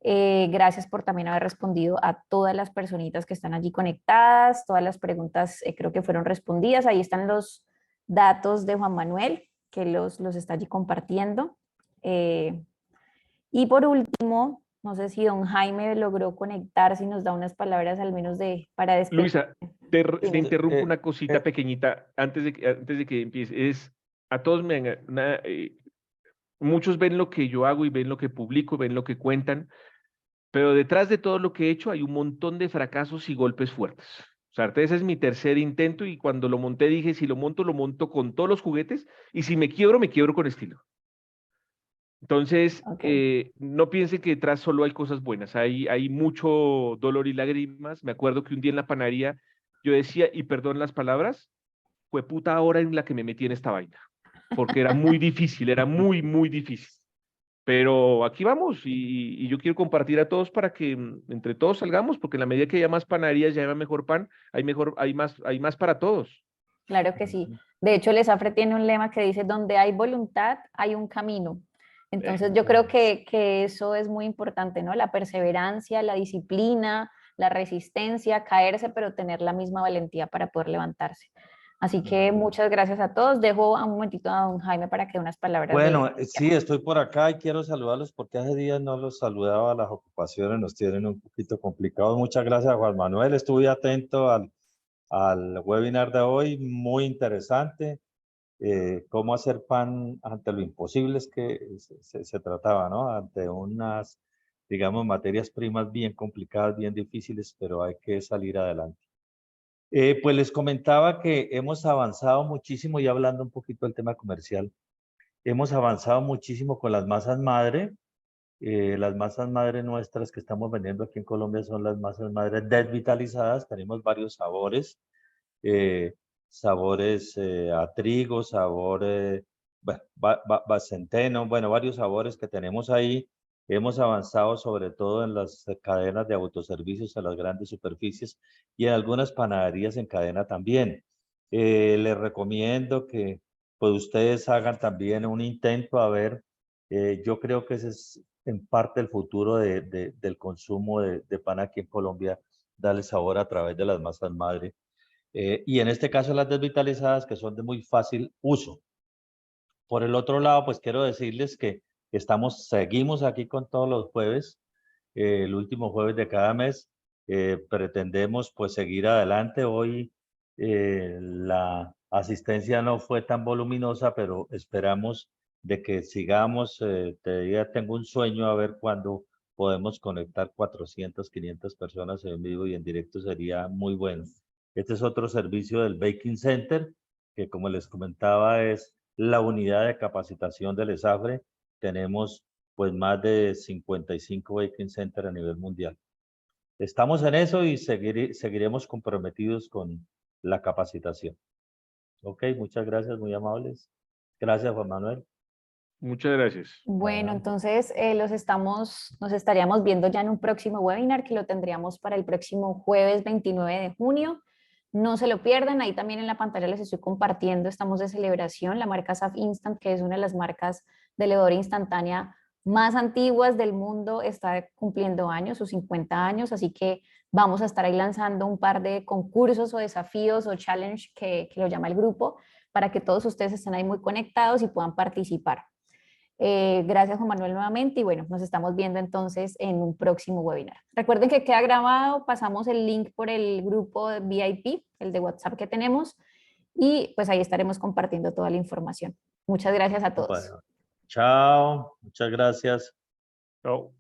Gracias por también haber respondido a todas las personitas que están allí conectadas. Todas las preguntas creo que fueron respondidas. Ahí están los datos de Juan Manuel, que los está allí compartiendo. Y por último, no sé si don Jaime logró conectarse y nos da unas palabras al menos para despedir. Luisa, te interrumpo una cosita eh. pequeñita antes de que empiece. A todos muchos ven lo que yo hago y ven lo que publico, ven lo que cuentan, pero detrás de todo lo que he hecho hay un montón de fracasos y golpes fuertes. O sea, ese es mi tercer intento y cuando lo monté dije, si lo monto con todos los juguetes y si me quiebro con estilo. Entonces, no piensen que detrás solo hay cosas buenas, hay mucho dolor y lágrimas. Me acuerdo que un día en la panadería yo decía, y perdón las palabras, fue puta hora en la que me metí en esta vaina, porque era muy difícil, era muy, muy difícil. Pero aquí vamos y yo quiero compartir a todos para que entre todos salgamos, porque en la medida que haya más panaderías, ya haya mejor pan, hay más para todos. Claro que sí. De hecho, el ESAFRE tiene un lema que dice, donde hay voluntad, hay un camino. Entonces, yo creo que eso es muy importante, ¿no? La perseverancia, la disciplina, la resistencia, caerse, pero tener la misma valentía para poder levantarse. Así que muchas gracias a todos. Dejo un momentito a don Jaime para que dé unas palabras. Bueno, sí, estoy por acá y quiero saludarlos porque hace días no los saludaba, las ocupaciones nos tienen un poquito complicados. Muchas gracias, Juan Manuel. Estuve atento al webinar de hoy, muy interesante. Cómo hacer pan ante lo imposible es que se trataba, ¿no? Ante unas, digamos, materias primas bien complicadas, bien difíciles, pero hay que salir adelante. Pues les comentaba que hemos avanzado muchísimo, y hablando un poquito del tema comercial, hemos avanzado muchísimo con las masas madre. Las masas madre nuestras que estamos vendiendo aquí en Colombia son las masas madre desvitalizadas. Tenemos varios sabores. Sabores a trigo, sabor centeno, bueno, varios sabores que tenemos ahí. Hemos avanzado sobre todo en las cadenas de autoservicios, en las grandes superficies y en algunas panaderías en cadena también. Les recomiendo que pues ustedes hagan también un intento a ver, yo creo que ese es en parte el futuro del consumo de pan aquí en Colombia, darle sabor a través de las masas madre. Y en este caso las desvitalizadas, que son de muy fácil uso. Por el otro lado, pues quiero decirles que seguimos aquí con todos los jueves, el último jueves de cada mes. Pretendemos pues seguir adelante. Hoy la asistencia no fue tan voluminosa, pero esperamos de que sigamos. Tengo un sueño a ver cuándo podemos conectar 400, 500 personas en vivo y en directo, sería muy bueno. Este es otro servicio del Baking Center, que como les comentaba es la unidad de capacitación del ESAFRE. Tenemos pues más de 55 Baking Center a nivel mundial. Estamos en eso y seguiremos comprometidos con la capacitación. Ok, muchas gracias, muy amables. Gracias, Juan Manuel. Muchas gracias. Bueno, entonces nos estaríamos viendo ya en un próximo webinar que lo tendríamos para el próximo jueves 29 de junio. No se lo pierdan, ahí también en la pantalla les estoy compartiendo, estamos de celebración, la marca SAF Instant, que es una de las marcas de levadura instantánea más antiguas del mundo, está cumpliendo años, sus 50 años, así que vamos a estar ahí lanzando un par de concursos o desafíos o challenge que lo llama el grupo, para que todos ustedes estén ahí muy conectados y puedan participar. Gracias Juan Manuel nuevamente y bueno, nos estamos viendo entonces en un próximo webinar. Recuerden que queda grabado, pasamos el link por el grupo de VIP, el de WhatsApp que tenemos y pues ahí estaremos compartiendo toda la información. Muchas gracias a todos. Bueno, chao, muchas gracias. Chao.